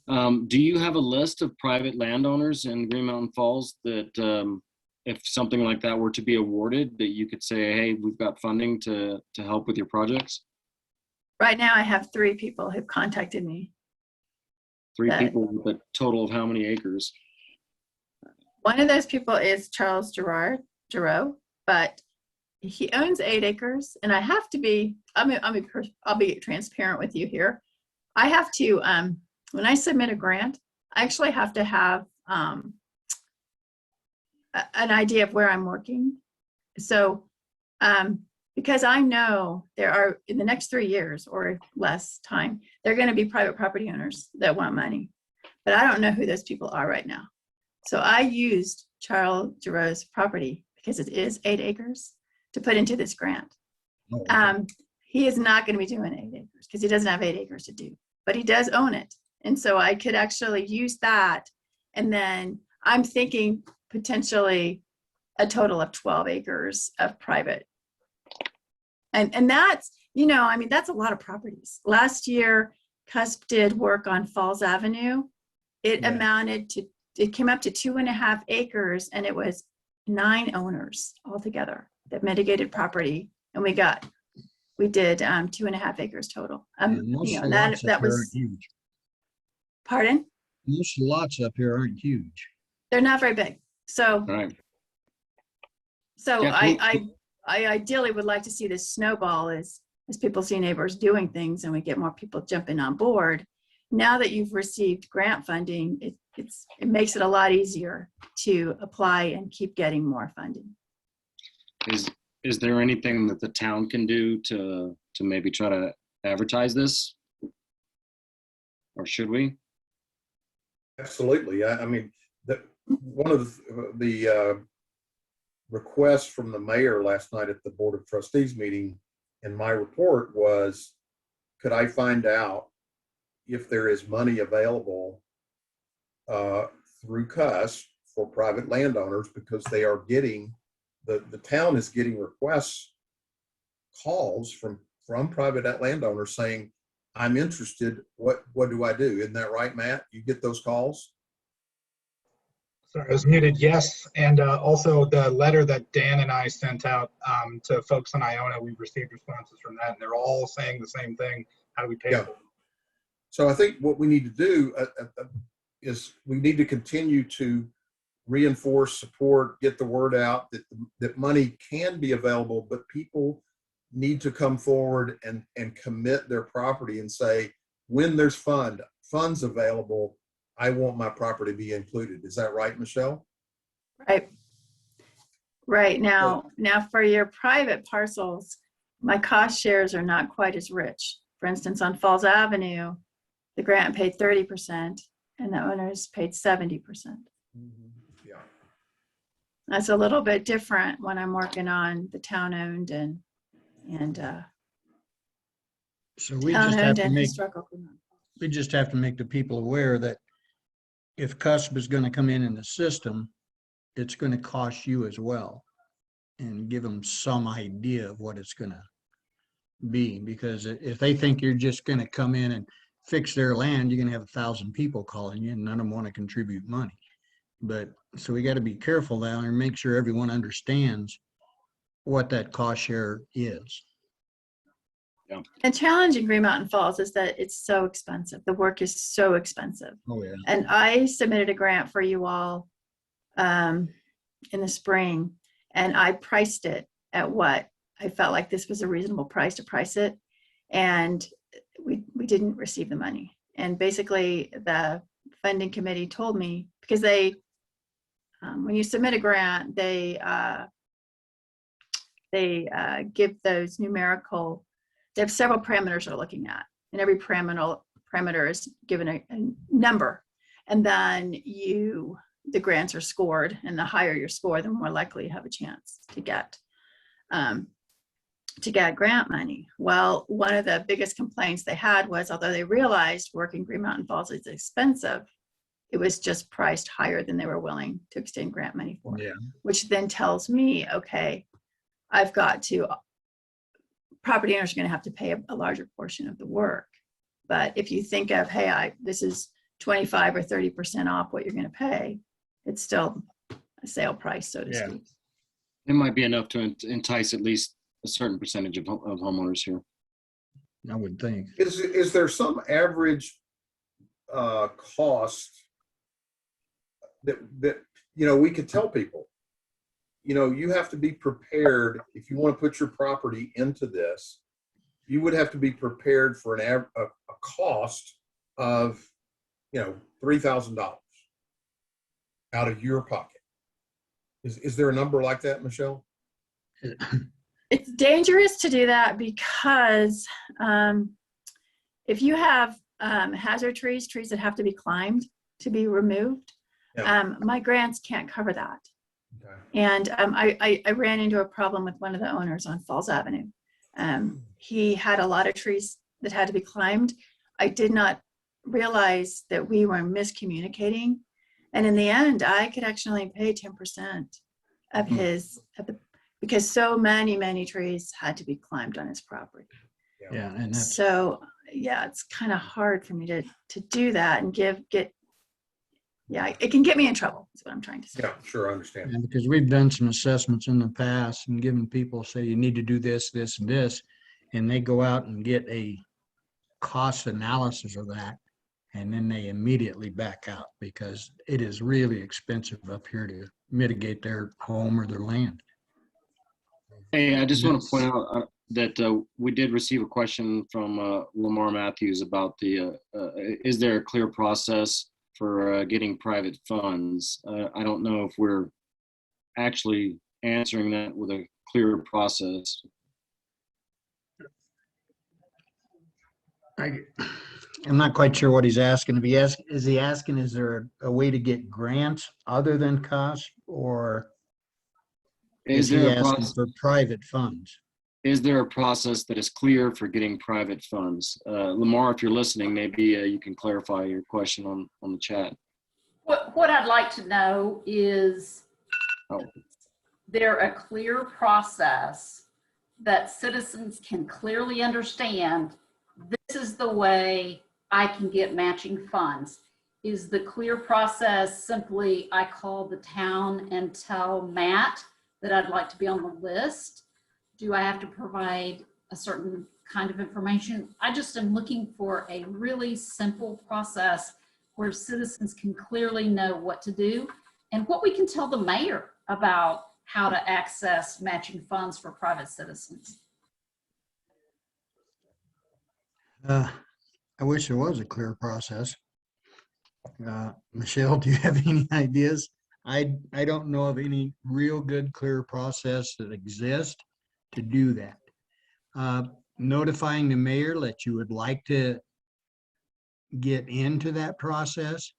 Do you have a list of private landowners in Green Mountain Falls that if something like that were to be awarded, that you could say, hey, we've got funding to help with your projects? Right now, I have 3 people who've contacted me. 3 people with a total of how many acres? One of those people is Charles Giroux, but he owns 8 acres, and I have to be. I'll be transparent with you here. I have to when I submit a grant, I actually have to have an idea of where I'm working. So because I know there are, in the next 3 years or less time, there are going to be private property owners that want money, but I don't know who those people are right now. So I used Charles Giroux's property because it is 8 acres to put into this grant. He is not going to be doing 8 acres because he doesn't have 8 acres to do, but he does own it. And so I could actually use that. And then I'm thinking potentially a total of 12 acres of private. And that's, that's a lot of properties. Last year, CUSP did work on Falls Avenue. It came up to 2.5 acres, and it was 9 owners altogether that mitigated property. And we did 2.5 acres total. That was huge. Pardon? Most lots up here aren't huge. They're not very big. So, Right. So Yeah, I ideally would like to see this snowball as people see neighbors doing things and we get more people jumping on board. Now that you've received grant funding, it makes it a lot easier to apply and keep getting more funding. Is there anything that the town can do to maybe try to advertise this? Or should we? Absolutely. One of the requests from the mayor last night at the Board of Trustees meeting And my report was, could I find out if there is money available through CUS for private landowners, because they are getting, the town is getting calls from private landowners saying, I'm interested, what do I do? Isn't that right, Matt? You get those calls? Sorry, I was muted. Yes, and also the letter that Dan and I sent out to folks in Iona, we received responses from that, and they're all saying the same thing. How do we pay Yeah. for it? So I think what we need to do is we need to continue to reinforce, support, get the word out that money can be available, but people need to come forward and commit their property and say, when there's funds available, I want my property to be included. Is that right, Michelle? Right. Right. Now for your private parcels, my cost shares are not quite as rich. For instance, on Falls Avenue, the grant paid 30% and the owners paid 70%. Yeah. That's a little bit different when I'm working on the town-owned and So we just have to make, historical. we just have to make the people aware that if CUSP is going to come in the system, it's going to cost you as well, and give them some idea of what it's going to be. Because if they think you're just going to come in and fix their land, you're going to have 1,000 people calling you and none of them want to contribute money. But so we got to be careful now and make sure everyone understands what that cost share is. The challenge in Green Mountain Falls is that it's so expensive. The work is so expensive. Oh, yeah. And I submitted a grant for you all in the spring, and I priced it at what I felt like this was a reasonable price to price it. And we didn't receive the money. And basically the funding committee told me, because they, when you submit a grant, they give those numerical, they have several parameters they're looking at, and every parameter is given a number, and then the grants are scored, and the higher your score, the more likely you have a chance to get grant money. Well, one of the biggest complaints they had was, although they realized working Green Mountain Falls is expensive, it was just priced higher than they were willing to extend grant money for. Yeah. Which then tells me, okay, I've got to, property owners are going to have to pay a larger portion of the work. But if you think of, hey, this is 25 or 30% off what you're going to pay, it's still a sale price, so to Yeah. speak. It might be enough to entice at least a certain percentage of homeowners here. I would think. Is there some average cost that we could tell people? You have to be prepared. If you want to put your property into this, you would have to be prepared for a cost of $3,000 out of your pocket. Is there a number like that, Michelle? It's dangerous to do that because if you have hazard trees that have to be climbed to be removed, my grants can't cover that. Okay. And I ran into a problem with one of the owners on Falls Avenue. He had a lot of trees that had to be climbed. I did not realize that we were miscommunicating. And in the end, I could actually pay 10% of because so many trees had to be climbed on his property. Yeah. And that's, So yeah, it's kind of hard for me to do that and it can get me in trouble, is what I'm trying to say. Yeah, sure, I understand. and because we've done some assessments in the past and given people, say, you need to do this, this, and this, and they go out and get a cost analysis of that, and then they immediately back out because it is really expensive up here to mitigate their home or their land. Hey, I just want to point out that we did receive a question from Lamar Matthews about is there a clear process for getting private funds? I don't know if we're actually answering that with a clear process. I'm not quite sure what he's asking. Is he asking, is there a way to get grants other than CUSP, or Is he there a asking process? for private funds? is there a process that is clear for getting private funds? Lamar, if you're listening, maybe you can clarify your question on the chat. What I'd like to know is, Oh. there a clear process that citizens can clearly understand? This is the way I can get matching funds. Is the clear process simply I call the town and tell Matt that I'd like to be on the list? Do I have to provide a certain kind of information? I just am looking for a really simple process where citizens can clearly know what to do and what we can tell the mayor about how to access matching funds for private citizens. I wish there was a clear process. Michelle, do you have any ideas? I don't know of any real good, clear process that exists to do that. Notifying the mayor that you would like to get into that process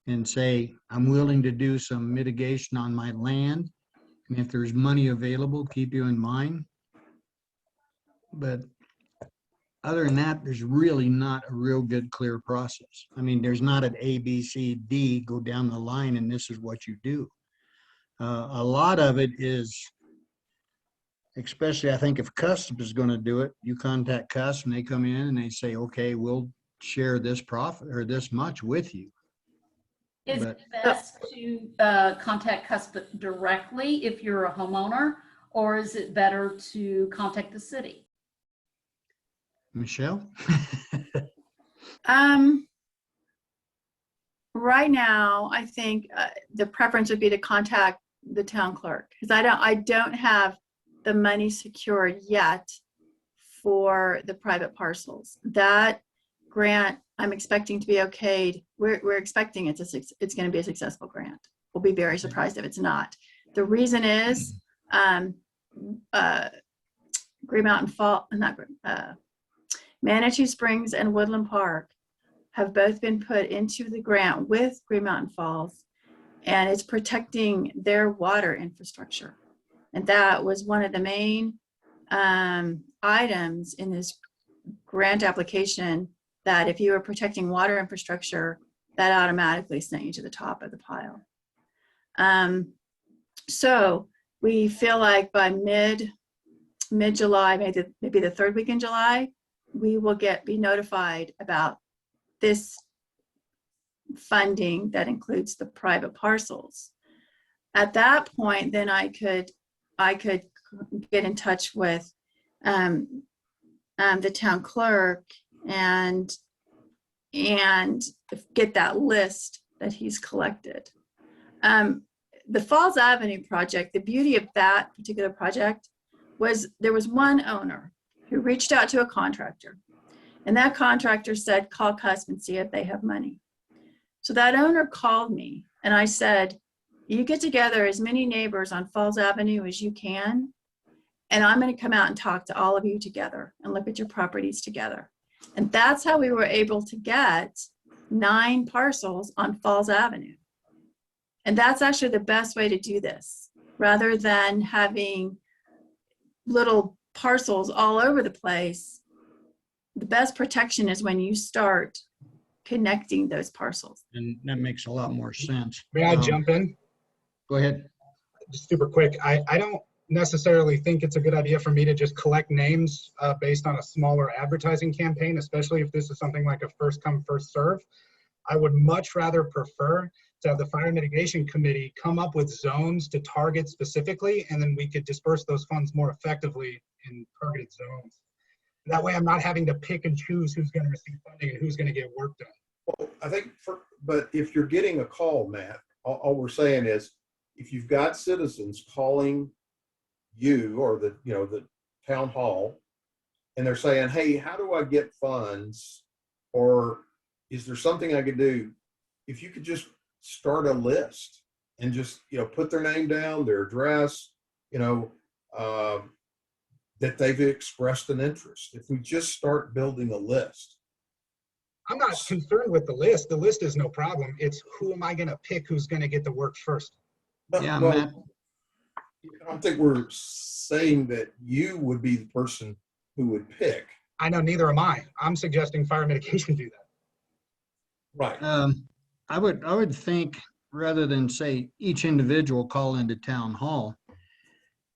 and say, I'm willing to do some mitigation on my land. And if there's money available, keep you in mind. But other than that, there's really not a real good, clear process. I mean, there's not an A, B, C, D, go down the line and this is what you do. A lot of it is, especially I think if Custom is going to do it, you contact Custom, they come in and they say, okay, we'll share this profit or this much with you. Is But- it best to contact Cuspit directly if you're a homeowner, or is it better to contact the city? Michelle? Right now, I think the preference would be to contact the town clerk, because I don't have the money secured yet for the private parcels. That grant, I'm expecting to be okayed. We're expecting it's going to be a successful grant. We'll be very surprised if it's not. The reason is Green Mountain Fall, Manitou Springs and Woodland Park have both been put into the grant with Green Mountain Falls, and it's protecting their water infrastructure. And that was one of the main items in this grant application, that if you were protecting water infrastructure, that automatically sent you to the top of the pile. So we feel like by mid-July, maybe the third week in July, we will be notified about this funding that includes the private parcels. At that point, then I could get in touch with the town clerk and get that list that he's collected. The Falls Avenue project, the beauty of that particular project was there was one owner who reached out to a contractor, and that contractor said, call Cusp and see if they have money. So that owner called me and I said, you get together as many neighbors on Falls Avenue as you can, and I'm going to come out and talk to all of you together and look at your properties together. And that's how we were able to get 9 parcels on Falls Avenue. And that's actually the best way to do this, rather than having little parcels all over the place. The best protection is when you start connecting those parcels. And that makes a lot more sense. May I jump in? Go ahead. Just super quick. I don't necessarily think it's a good idea for me to just collect names based on a smaller advertising campaign, especially if this is something like a first come, first serve. I would much rather prefer to have the Fire Mitigation Committee come up with zones to target specifically, and then we could disperse those funds more effectively in targeted zones. That way I'm not having to pick and choose who's going to receive funding and who's going to get work done. Well, I think, but if you're getting a call, Matt, all we're saying is, if you've got citizens calling you or the town hall, and they're saying, hey, how do I get funds? Or is there something I could do? If you could just start a list and just, put their name down, their address, that they've expressed an interest. If we just start building a list. I'm not concerned with the list. The list is no problem. It's who am I going to pick who's going to get the work first? Yeah, Well, Matt. I don't think we're saying that you would be the person who would pick. I know, neither am I. I'm suggesting fire mitigation do that. Right. I would think rather than say each individual call into town hall,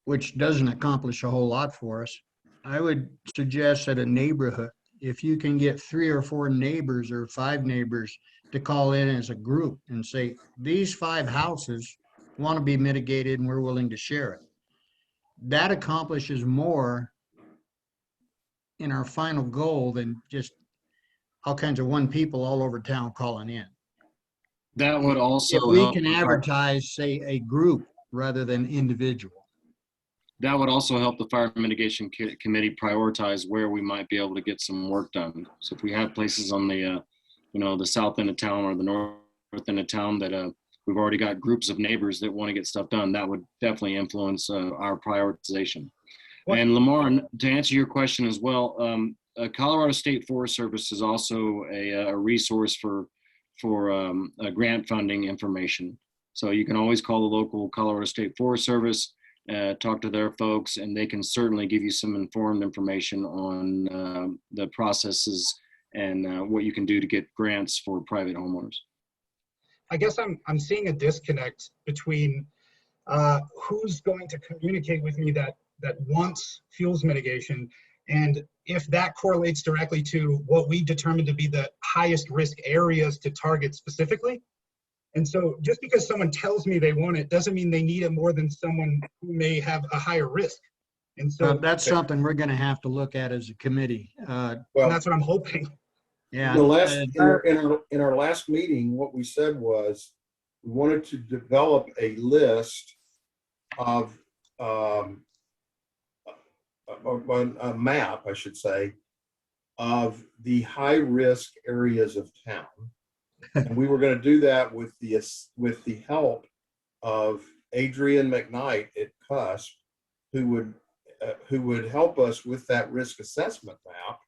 which doesn't accomplish a whole lot for us, I would suggest that a neighborhood, if you can get 3 or 4 neighbors or 5 neighbors to call in as a group and say, these 5 houses want to be mitigated and we're willing to share it. That accomplishes more in our final goal than just all kinds of one people all over town calling in. That would also If we help can the fire- advertise, say, a group rather than individual. that would also help the fire mitigation committee prioritize where we might be able to get some work done. So if we have places on the, the south end of town or the north end of town that we've already got groups of neighbors that want to get stuff done, that would definitely influence our prioritization. What- And Lamar, to answer your question as well, Colorado State Forest Service is also a resource for grant funding information. So you can always call the local Colorado State Forest Service, talk to their folks, and they can certainly give you some informed information on the processes and what you can do to get grants for private homeowners. I guess I'm seeing a disconnect between who's going to communicate with me that wants fuels mitigation, and if that correlates directly to what we determine to be the highest risk areas to target specifically. And so just because someone tells me they want it doesn't mean they need it more than someone who may have a higher risk. And so That's something we're going to have to look at as a committee. and Well, that's what I'm hoping. Yeah. in our last meeting, what we said was we wanted to develop a list of a map, I should say, of the high risk areas of town. And we were going to do that with the help of Adrian McKnight at CUSP, who would help us with that risk assessment map.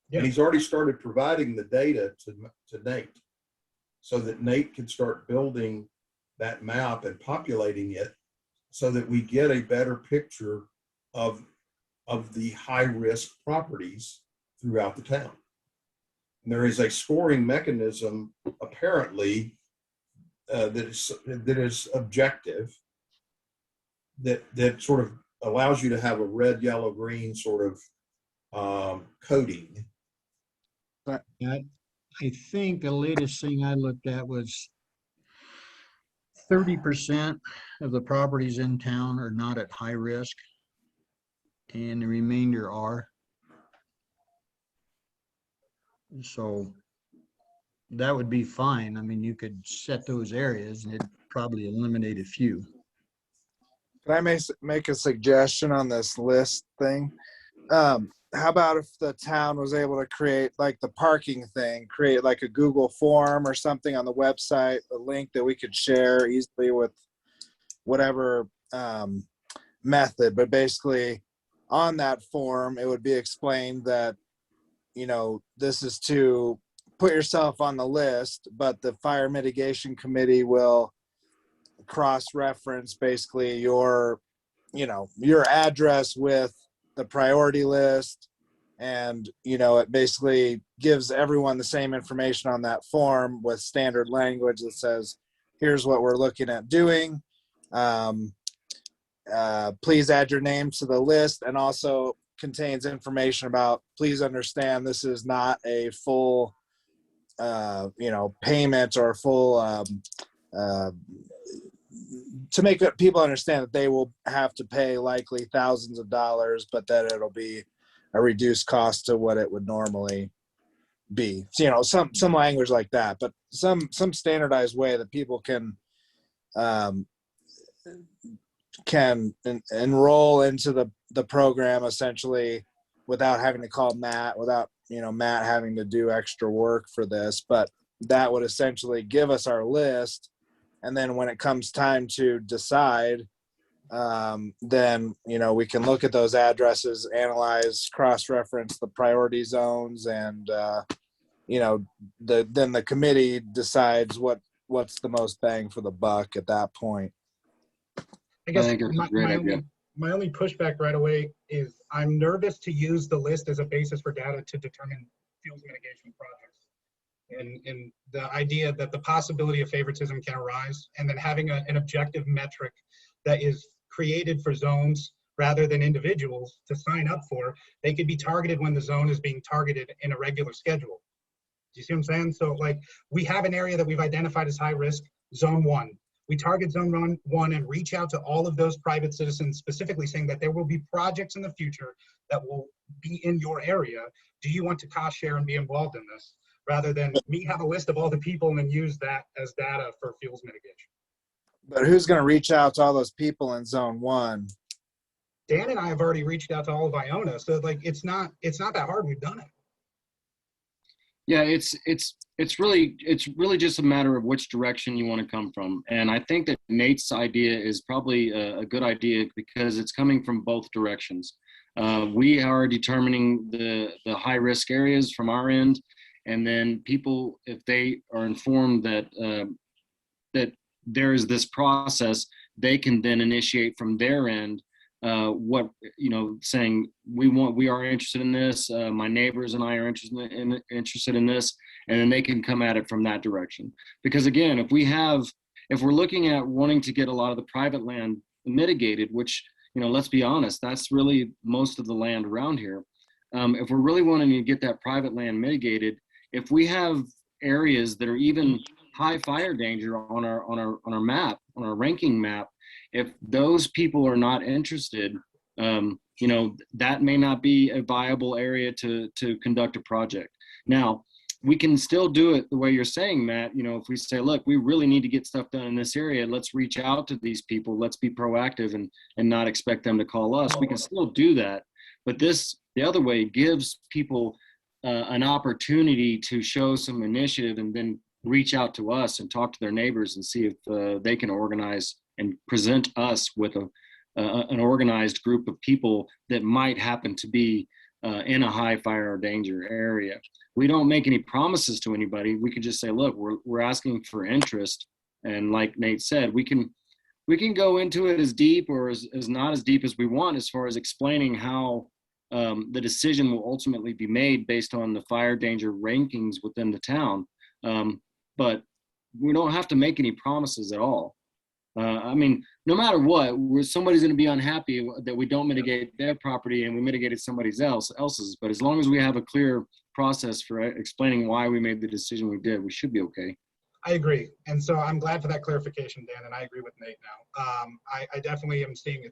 Yeah. And he's already started providing the data to Nate, so that Nate can start building that map and populating it so that we get a better picture of the high risk properties throughout the town. And there is a scoring mechanism apparently that is objective, that sort of allows you to have a red, yellow, green sort of coding. I think the latest thing I looked at was 30% of the properties in town are not at high risk, and the remainder are. So that would be fine. I mean, you could set those areas and it'd probably eliminate a few. Can I make a suggestion on this list thing? How about if the town was able to create like the parking thing, create like a Google form or something on the website, a link that we could share easily with whatever method, but basically on that form, it would be explained that, this is to put yourself on the list, but the fire mitigation committee will cross-reference basically your address with the priority list. And, it basically gives everyone the same information on that form with standard language that says, here's what we're looking at doing. Please add your name to the list, and also contains information about, please understand this is not a full, payment or full, to make people understand that they will have to pay likely thousands of dollars, but that it'll be a reduced cost to what it would normally be. So, some language like that, but some standardized way that people can enroll into the program essentially without having to call Matt, without Matt having to do extra work for this. But that would essentially give us our list, and then when it comes time to decide, then we can look at those addresses, analyze, cross-reference the priority zones, and then the committee decides what's the most bang for the buck at that point. I guess I think that's a great idea. my only pushback right away is I'm nervous to use the list as a basis for data to determine fuels mitigation projects. And the idea that the possibility of favoritism can arise, and then having an objective metric that is created for zones rather than individuals to sign up for, they could be targeted when the zone is being targeted in a regular schedule. Do you see what I'm saying? So like, we have an area that we've identified as high risk, zone 1. We target zone 1 and reach out to all of those private citizens, specifically saying that there will be projects in the future that will be in your area. Do you want to cost share and be involved in this? Rather than me have a list of all the people and then use that as data for fuels mitigation. But who's going to reach out to all those people in zone 1? Dan and I have already reached out to all of Iona, so like it's not that hard. We've done it. Yeah, it's really just a matter of which direction you want to come from. And I think that Nate's idea is probably a good idea because it's coming from both directions. We are determining the high risk areas from our end, and then people, if they are informed that that there is this process, they can then initiate from their end what, saying we are interested in this. My neighbors and I are interested in this, and then they can come at it from that direction. Because again, if we're looking at wanting to get a lot of the private land mitigated, which, let's be honest, that's really most of the land around here. If we're really wanting to get that private land mitigated, if we have areas that are even high fire danger on our map, on our ranking map, if those people are not interested, that may not be a viable area to conduct a project. Now, we can still do it the way you're saying, Matt. If we say, look, we really need to get stuff done in this area, let's reach out to these people, let's be proactive and not expect them to call us. We can still do that. But the other way, gives people an opportunity to show some initiative and then reach out to us and talk to their neighbors and see if they can organize and present us with an organized group of people that might happen to be in a high fire danger area. We don't make any promises to anybody. We can just say, look, we're asking for interest. And like Nate said, we can go into it as deep or as not as deep as we want as far as explaining how the decision will ultimately be made based on the fire danger rankings within the town. But we don't have to make any promises at all. No matter what, somebody's going to be unhappy that we don't mitigate their property and we mitigated somebody else's. But as long as we have a clear process for explaining why we made the decision we did, we should be okay. I agree. And so I'm glad for that clarification, Dan, and I agree with Nate now. I definitely am seeing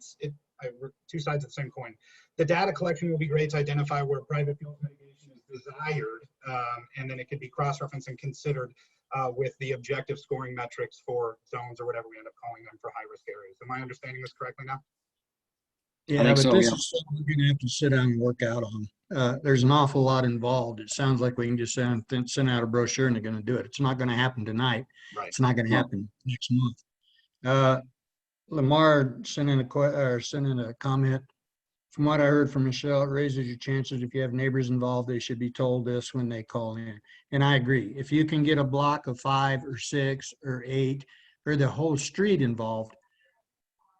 two sides of the same coin. The data collection will be great to identify where private fuel mitigation is desired, and then it could be cross-referenced and considered with the objective scoring metrics for zones or whatever we end up calling them for high-risk areas. Am I understanding this correctly now? Yeah, think but so, this yeah. is something we're gonna have to sit down and work out on. There's an awful lot involved. It sounds like we can just send out a brochure and they're gonna do it. It's not gonna happen tonight. Right. It's not gonna happen next month. Lamar sent in a comment. From what I heard from Michelle, it raises your chances. If you have neighbors involved, they should be told this when they call in. And I agree. If you can get a block of 5 or 6 or 8 or the whole street involved,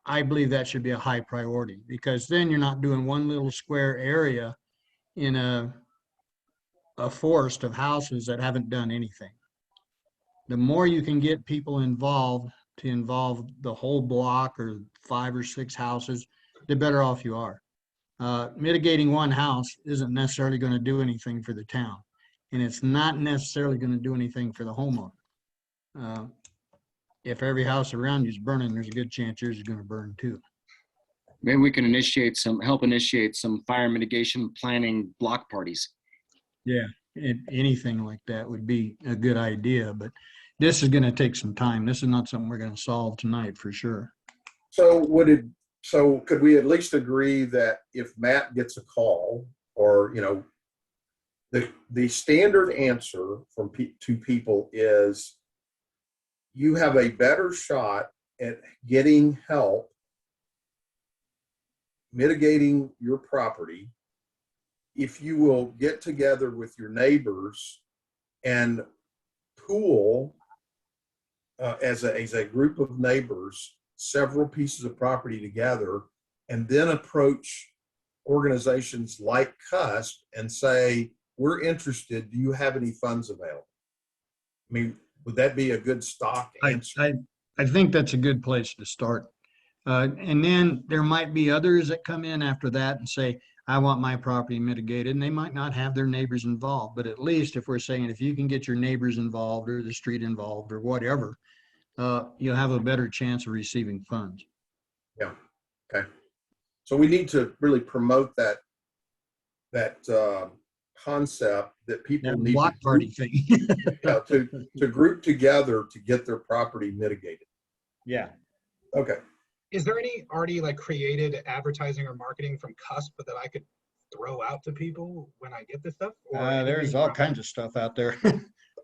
I believe that should be a high priority, because then you're not doing one little square area in a forest of houses that haven't done anything. The more you can get people involved to involve the whole block or 5 or 6 houses, the better off you are. Mitigating one house isn't necessarily going to do anything for the town, and it's not necessarily going to do anything for the homeowner. If every house around you is burning, there's a good chance yours is going to burn too. Maybe we can help initiate some fire mitigation planning block parties. Yeah, anything like that would be a good idea, but this is going to take some time. This is not something we're going to solve tonight for sure. So could we at least agree that if Matt gets a call, or the standard answer from to people is, you have a better shot at getting help mitigating your property if you will get together with your neighbors and pool as a group of neighbors several pieces of property together and then approach organizations like CUSP and say, we're interested, do you have any funds available? I mean, would that be a good stock answer? I think that's a good place to start. And then there might be others that come in after that and say, I want my property mitigated, and they might not have their neighbors involved, but at least if we're saying, if you can get your neighbors involved or the street involved or whatever, you'll have a better chance of receiving funds. Yeah. Okay. So we need to really promote that concept that people That need block to party group, thing. yeah, to group together to get their property mitigated. Yeah. Okay. Is there any already like created advertising or marketing from Cusp that I could throw out to people when I get this stuff? Or There's anything all from- kinds of stuff out there.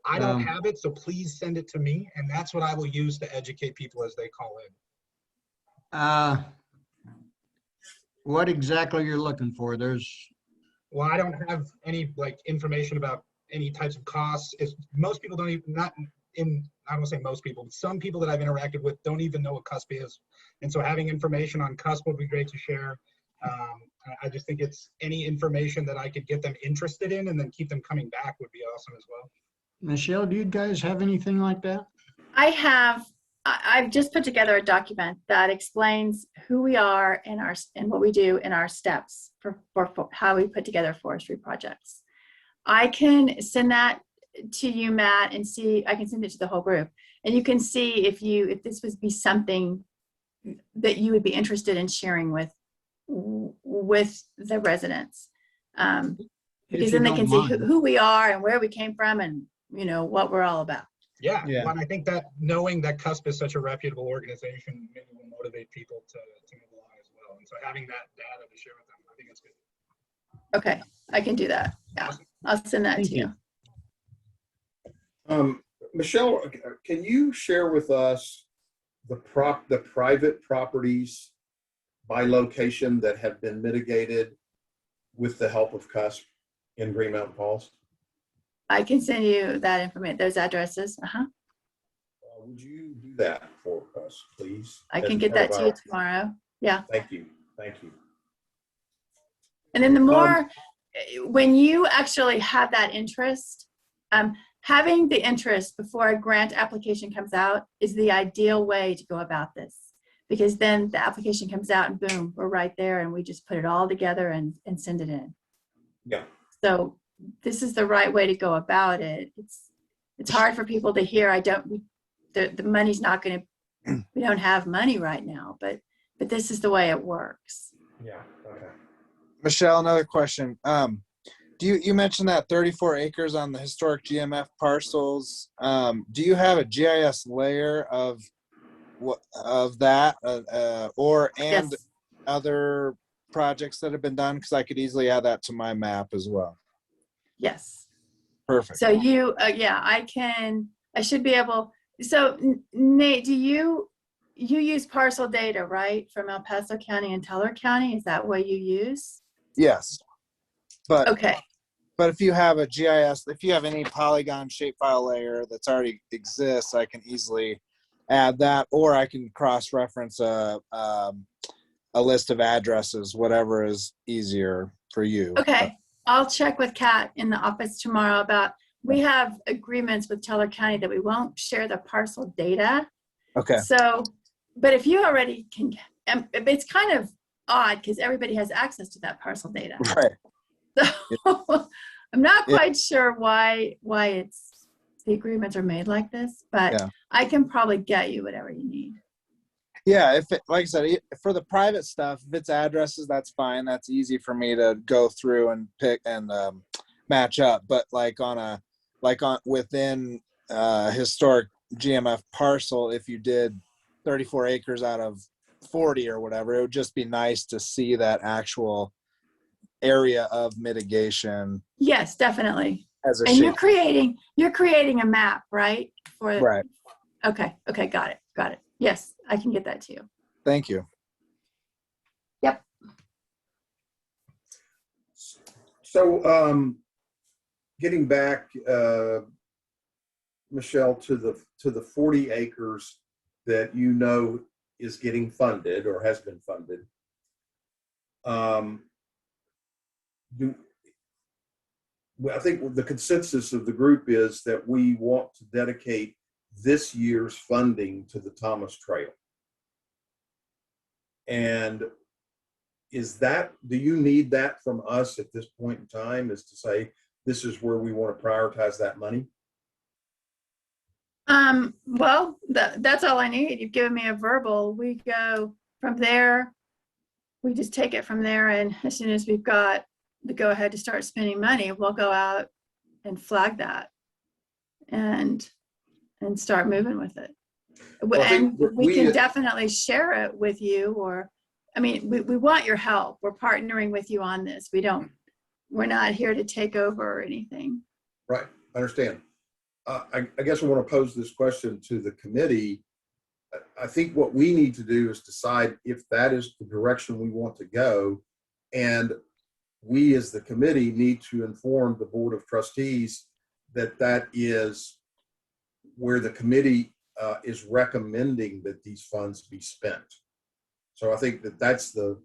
I don't um, have it, so please send it to me, and that's what I will use to educate people as they call in. What exactly you're looking for? Well, I don't have any like information about any types of costs. If most people don't even I don't say most people, but some people that I've interacted with don't even know what CUSP is. And so having information on CUSP would be great to share. I just think it's any information that I could get them interested in and then keep them coming back would be awesome as well. Michelle, do you guys have anything like that? I've just put together a document that explains who we are and what we do in our steps for how we put together forestry projects. I can send that to you, Matt, and see, I can send it to the whole group. And you can see if this would be something that you would be interested in sharing with the residents. Because then they can see who we are and where we came from and, what we're all about. Yeah. Yeah. Well, and I think that knowing that CUSP is such a reputable organization maybe will motivate people to move along as well. And so having that data to share with them, I think it's good. Okay, I can do that. Yeah, I'll send that Thank to you. Michelle, can you share with us the private properties by location that have been mitigated with the help of CUSP in Green Mountain Falls? I can send you that information, those addresses. Would you do that for us, please? I As can get part that of to you our- tomorrow. Yeah. Thank you. Thank you. And then the more, when you actually have that interest, having the interest before a grant application comes out is the ideal way to go about this. Because then the application comes out and boom, we're right there and we just put it all together and send it in. Yeah. So this is the right way to go about it. It's hard for people to hear. The money's not going to, we don't have money right now, but this is the way it works. Yeah. Okay. Michelle, another question. You mentioned that 34 acres on the historic GMF parcels. Do you have a GIS layer of that Yes. other projects that have been done? Because I could easily add that to my map as well. Yes. Perfect. So I should be able, so Nate, do you use parcel data, right? From El Paso County and Teller County? Is that what you use? Yes. But Okay. But if you have a GIS, if you have any polygon shapefile layer that's already exists, I can easily add that, or I can cross-reference a list of addresses, whatever is easier for you. Okay. I'll check with Kat in the office tomorrow about, we have agreements with Teller County that we won't share the parcel data. Okay. So, but if you already can, it's kind of odd because everybody has access to that parcel data. Right. So I'm not quite sure why the agreements are made like this, but Yeah. I can probably get you whatever you need. Yeah, like I said, for the private stuff, if it's addresses, that's fine. That's easy for me to go through and pick and match up. But within historic GMF parcel, if you did 34 acres out of 40 or whatever, it would just be nice to see that actual area of mitigation. Yes, definitely. As a And shape. you're creating a map, right? Right. Okay. Got it. Yes, I can get that to you. Thank you. Yep. So, getting back, Michelle, to the 40 acres that is getting funded or has been funded. Um, do, well, I think the consensus of the group is that we want to dedicate this year's funding to the Thomas Trail. And do you need that from us at this point in time, is to say, this is where we want to prioritize that money? Well, that's all I need. You've given me a verbal. We go from there. We just take it from there. And as soon as we've got the go ahead to start spending money, we'll go out and flag that and start moving with it. Well, I think And we can definitely share it with you, or, I mean, we want your help. We're partnering with you on this. We're not here to take over or anything. Right, I understand. I guess I want to pose this question to the committee. I think what we need to do is decide if that is the direction we want to go. And we as the committee need to inform the Board of Trustees that that is where the committee is recommending that these funds be spent. So I think that that's the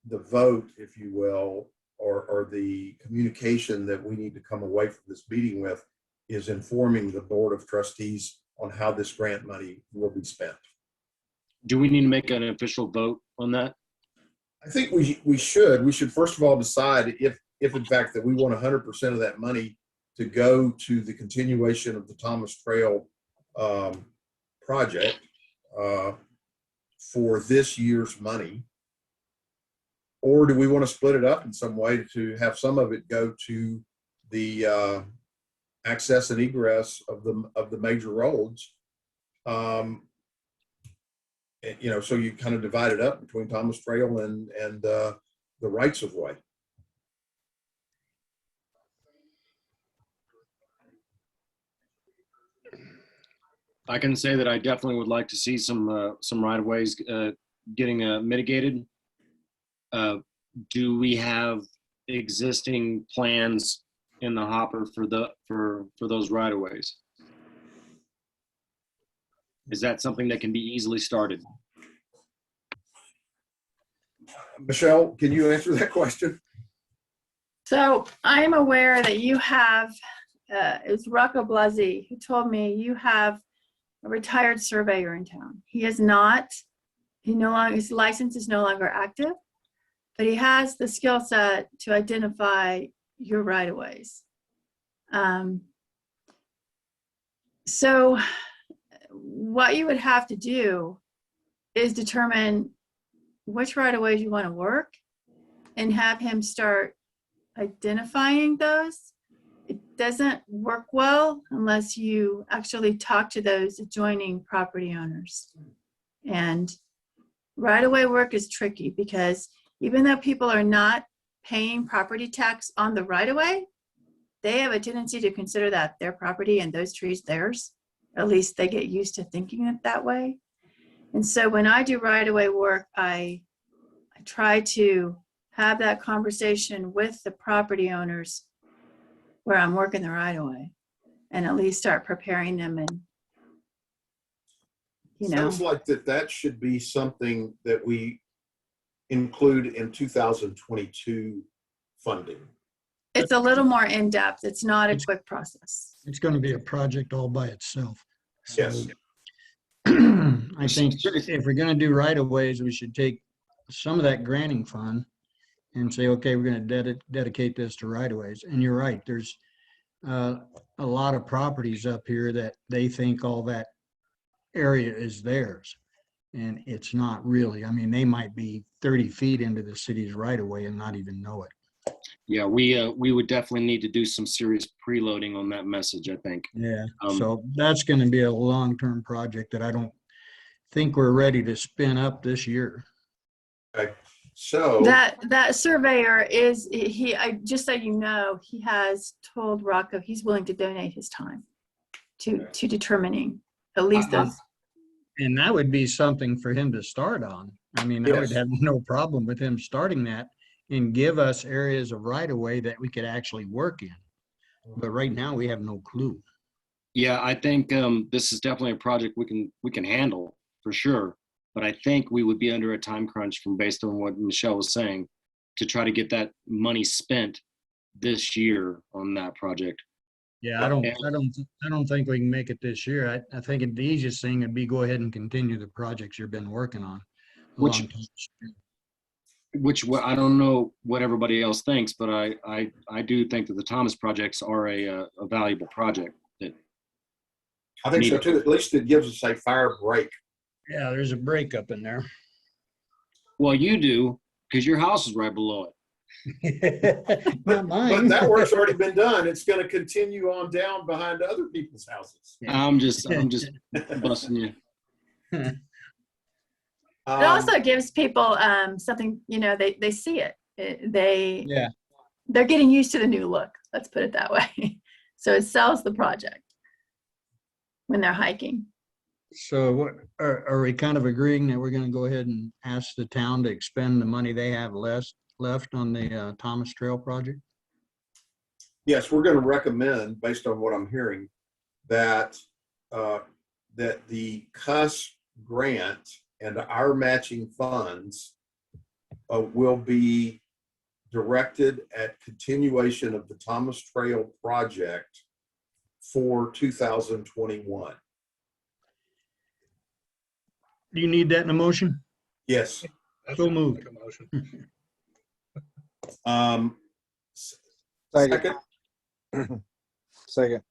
vote, if you will, or the communication that we need to come away from this meeting with, is informing the Board of Trustees on how this grant money will be spent. Do we need to make an official vote on that? I think we should first of all decide if in fact that we want 100% of that money to go to the continuation of the Thomas Trail project for this year's money, or do we want to split it up in some way to have some of it go to the access and egress of the major roads? You know, so you kind of divide it up between Thomas Trail and the rights of way. I can say that I definitely would like to see some right of ways getting mitigated. Do we have existing plans in the hopper for those right of ways? Is that something that can be easily started? Michelle, can you answer that question? So I'm aware that you have, it's Rocco Blasi who told me you have a retired surveyor in town. He is not, his license is no longer active, but he has the skill set to identify your right of ways. So what you would have to do is determine which right of ways you want to work and have him start identifying those. It doesn't work well unless you actually talk to those adjoining property owners. And right-of-way work is tricky because even though people are not paying property tax on the right-of-way, they have a tendency to consider that their property and those trees theirs. At least they get used to thinking it that way. And so when I do right-of-way work, I try to have that conversation with the property owners where I'm working the right-of-way, and at least start preparing them. And Sounds like that should be something that we include in 2022 funding. it's a little more in-depth. It's not a quick process. It's going to be a project all by itself. So Yes. I think if we're going to do right of ways, we should take some of that granting fund and say, okay, we're going to dedicate this to right of ways. And you're right. There's a lot of properties up here that they think all that area is theirs. And it's not really. I mean, they might be 30 feet into the city's right of way and not even know it. Yeah, we would definitely need to do some serious preloading on that message, I think. Yeah. So that's going to be a long-term project that I don't think we're ready to spin up this year. Okay. So That surveyor is, just so you know, he has told Rocco he's willing to donate his time to determining at least those. And that would be something for him to start on. I mean, I would Yes. have no problem with him starting that and give us areas of right of way that we could actually work in. But right now we have no clue. Yeah, I think this is definitely a project we can handle for sure. but I think we would be under a time crunch from based on what Michelle was saying to try to get that money spent this year on that project. Yeah, I don't think we can make it this year. I think the easiest thing would be go ahead and continue the projects you've been working on. Which- along Thomas Street. I don't know what everybody else thinks, but I do think that the Thomas projects are a valuable project. That I think so too. At least it gives us a fire break. Yeah, there's a breakup in there. well, you do because your house is right below it. Not But mine. that work's already been done. It's going to continue on down behind other people's houses. I'm just busting you. It also gives people something, they see it. Yeah. They're getting used to the new look. Let's put it that way. So it sells the project when they're hiking. So what, are we kind of agreeing that we're gonna go ahead and ask the town to expend the money they have left on the Thomas Trail project? Yes, we're going to recommend, based on what I'm hearing, that that the CUS grant and our matching funds will be directed at continuation of the Thomas Trail project for 2021. Do you need that in a motion? Yes. That So sounds moved. like a motion. Second. Second. Second.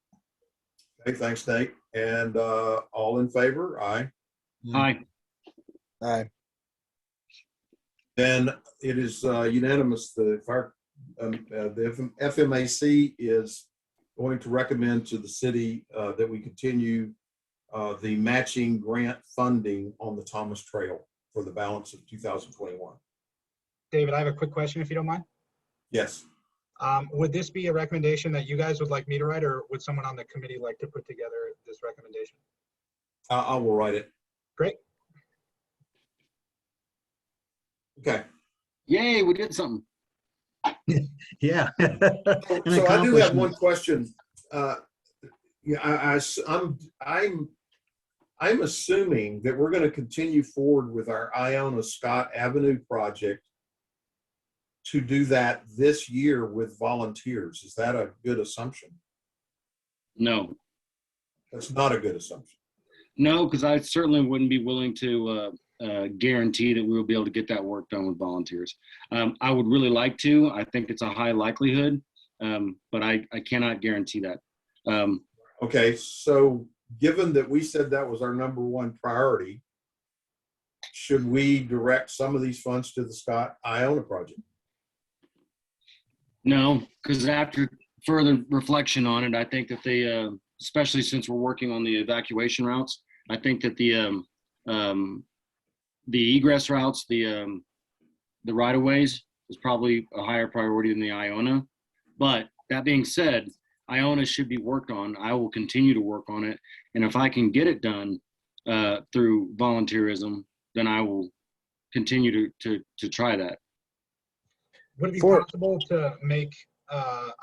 Okay, thanks, Nate. And all in favor? Aye. Hi. Aye. Then it is unanimous. The FMAC is going to recommend to the city that we continue the matching grant funding on the Thomas Trail for the balance of 2021. David, I have a quick question if you don't mind. Yes. Would this be a recommendation that you guys would like me to write, or would someone on the committee like to put together this recommendation? I will write it. Great. Okay. Yay, we did something. Yeah. An So I do have one accomplishment. question. Yeah, I'm assuming that we're going to continue forward with our Iona Scott Avenue project to do that this year with volunteers. Is that a good assumption? No, That's not a good assumption. no, because I certainly wouldn't be willing to guarantee that we will be able to get that work done with volunteers. I would really like to. I think it's a high likelihood, but I cannot guarantee that. Okay, so given that we said that was our number one priority, should we direct some of these funds to the Scott Iona project? No, because after further reflection on it, I think that especially since we're working on the evacuation routes, I think that the egress routes, the right of ways is probably a higher priority than the Iona. But that being said, Iona should be worked on. I will continue to work on it, and if I can get it done through volunteerism, then I will continue to try that. Would it be possible to make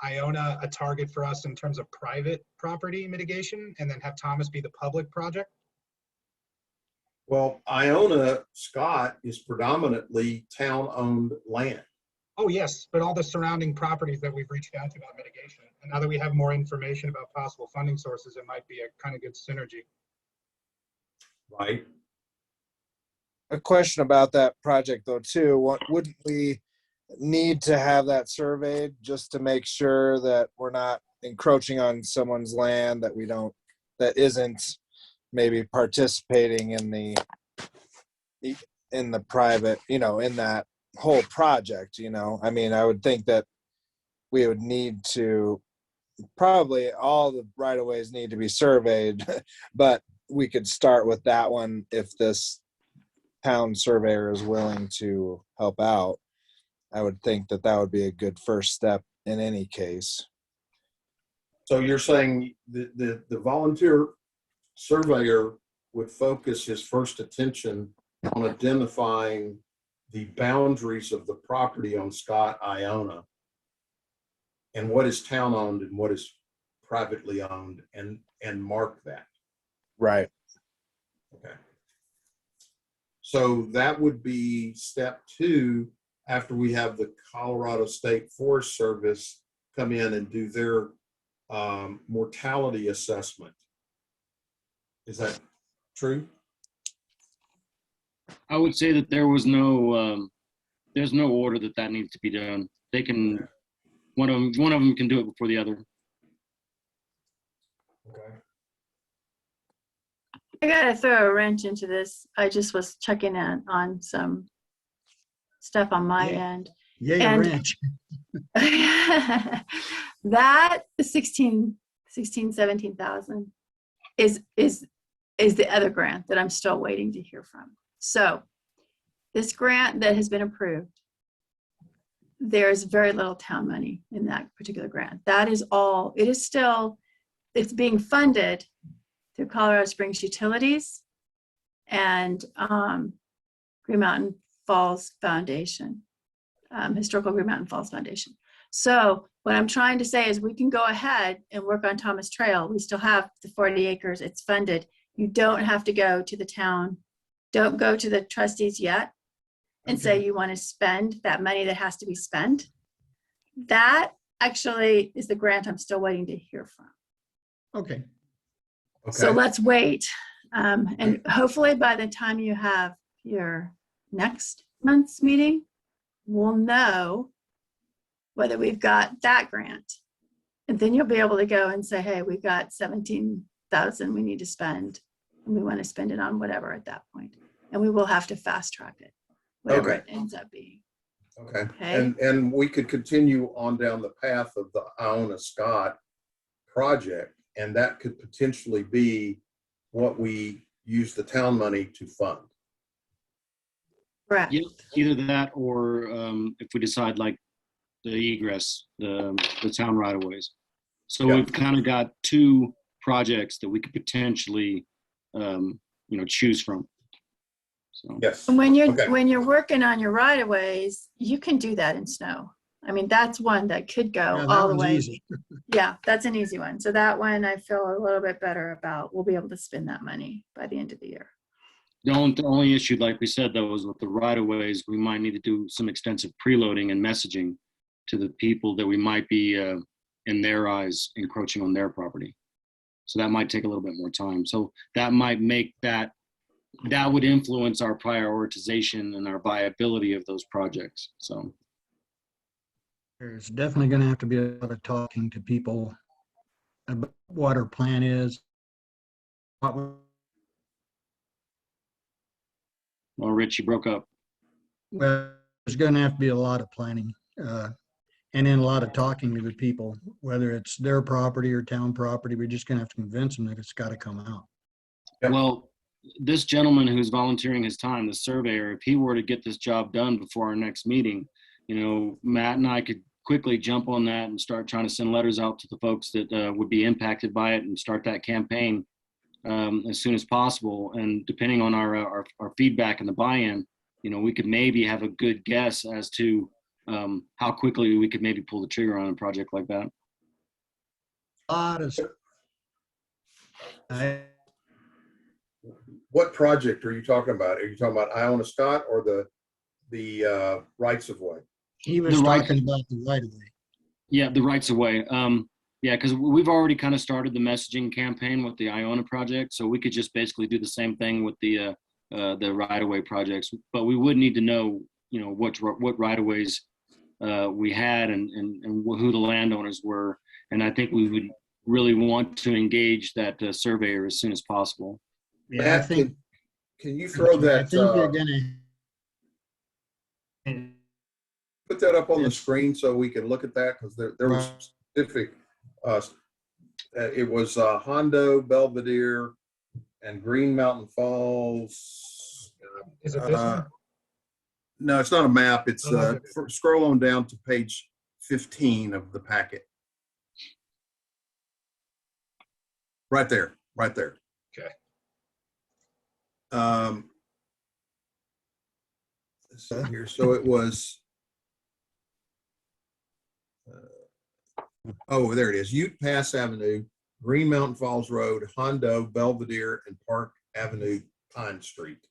Iona a target for us in terms of private property mitigation and then have Thomas be the public project? Well, Iona Scott is predominantly town-owned land. Oh, yes, but all the surrounding properties that we've reached out to about mitigation. And now that we have more information about possible funding sources, it might be a kind of good synergy. Right. A question about that project though too. Wouldn't we need to have that surveyed just to make sure that we're not encroaching on someone's land that isn't maybe participating in the private, in that whole project, I mean, I would think that we would need to, probably all the right of ways need to be surveyed, but we could start with that one if this town surveyor is willing to help out. I would think that would be a good first step in any case. So you're saying the volunteer surveyor would focus his first attention on identifying the boundaries of the property on Scott Iona and what is town owned and what is privately owned and mark that. Right. Okay. So that would be step 2 after we have the Colorado State Forest Service come in and do their mortality assessment. Is that true? I would say that there's no order that needs to be done. They can, one of them can do it before the other. Okay. I gotta throw a wrench into this. I just was checking in on some stuff on my Yeah. end. Yay, a And- ranch. That 17,000 is the other grant that I'm still waiting to hear from. So this grant that has been approved, there's very little town money in that particular grant. That is all, it's being funded through Colorado Springs Utilities and Green Mountain Falls Foundation, Historical Green Mountain Falls Foundation. So what I'm trying to say is we can go ahead and work on Thomas Trail. We still have the 40 acres, it's funded. You don't have to go to the town. Don't go to the trustees yet and say you want to spend that money that has to be spent. That actually is the grant I'm still waiting to hear from. Okay. So Okay. let's wait. And hopefully by the time you have your next month's meeting, we'll know whether we've got that grant. And then you'll be able to go and say, hey, we've got 17,000 we need to spend, and we want to spend it on whatever at that point. And we will have to fast track it, whatever Okay. it ends up being. Okay. Okay. And we could continue on down the path of the Iona Scott project, and that could potentially be what we use the town money to fund. Correct. Yeah, either that or if we decide like the egress, the town right of ways. So Yeah. we've kind of got 2 projects that we could potentially, choose from. So. Yes. And when Okay. you're working on your right of ways, you can do that in snow. I mean, that's one that could go Yeah, that all the one's way. easy. Yeah, that's an easy one. So that one I feel a little bit better about. We'll be able to spend that money by the end of the year. The only issue, like we said, though, is with the right of ways, we might need to do some extensive preloading and messaging to the people that we might be, in their eyes, encroaching on their property. So that might take a little bit more time. So that might make that would influence our prioritization and our viability of those projects. So. There's definitely going to have to be a lot of talking to people about what our plan is. Well, Rich, you broke up. Well, there's going to have to be a lot of planning and then a lot of talking to the people, whether it's their property or town property. We're just going to have to convince them that it's got to come out. Yep. Well, this gentleman who's volunteering his time, the surveyor, if he were to get this job done before our next meeting, Matt and I could quickly jump on that and start trying to send letters out to the folks that would be impacted by it and start that campaign as soon as possible. And depending on our feedback and the buy-in, we could maybe have a good guess as to how quickly we could maybe pull the trigger on a project like that. What project are you talking about? Are you talking about Iona Scott or the rights of way? He was talking about the right of way. Yeah, the rights of way. Yeah, because we've already kind of started the messaging campaign with the Iona project, so we could just basically do the same thing with the right of way projects. But we would need to know, what right of ways we had and who the landowners were. And I think we would really want to engage that surveyor as soon as possible. Yeah, Matt, I think. can you throw I that, think you're gonna. put that up on the screen so we can look at that? Because there was specific, it was Hondo, Belvedere, and Green Mountain Falls. Is it this one? No, it's not a map. It's Oh, okay. scroll on down to page 15 of the packet. Right there, right there. Okay. Let's see here. So it was. Oh, there it is. Ute Pass Avenue, Green Mountain Falls Road, Hondo, Belvedere, and Park Avenue, Pine Street.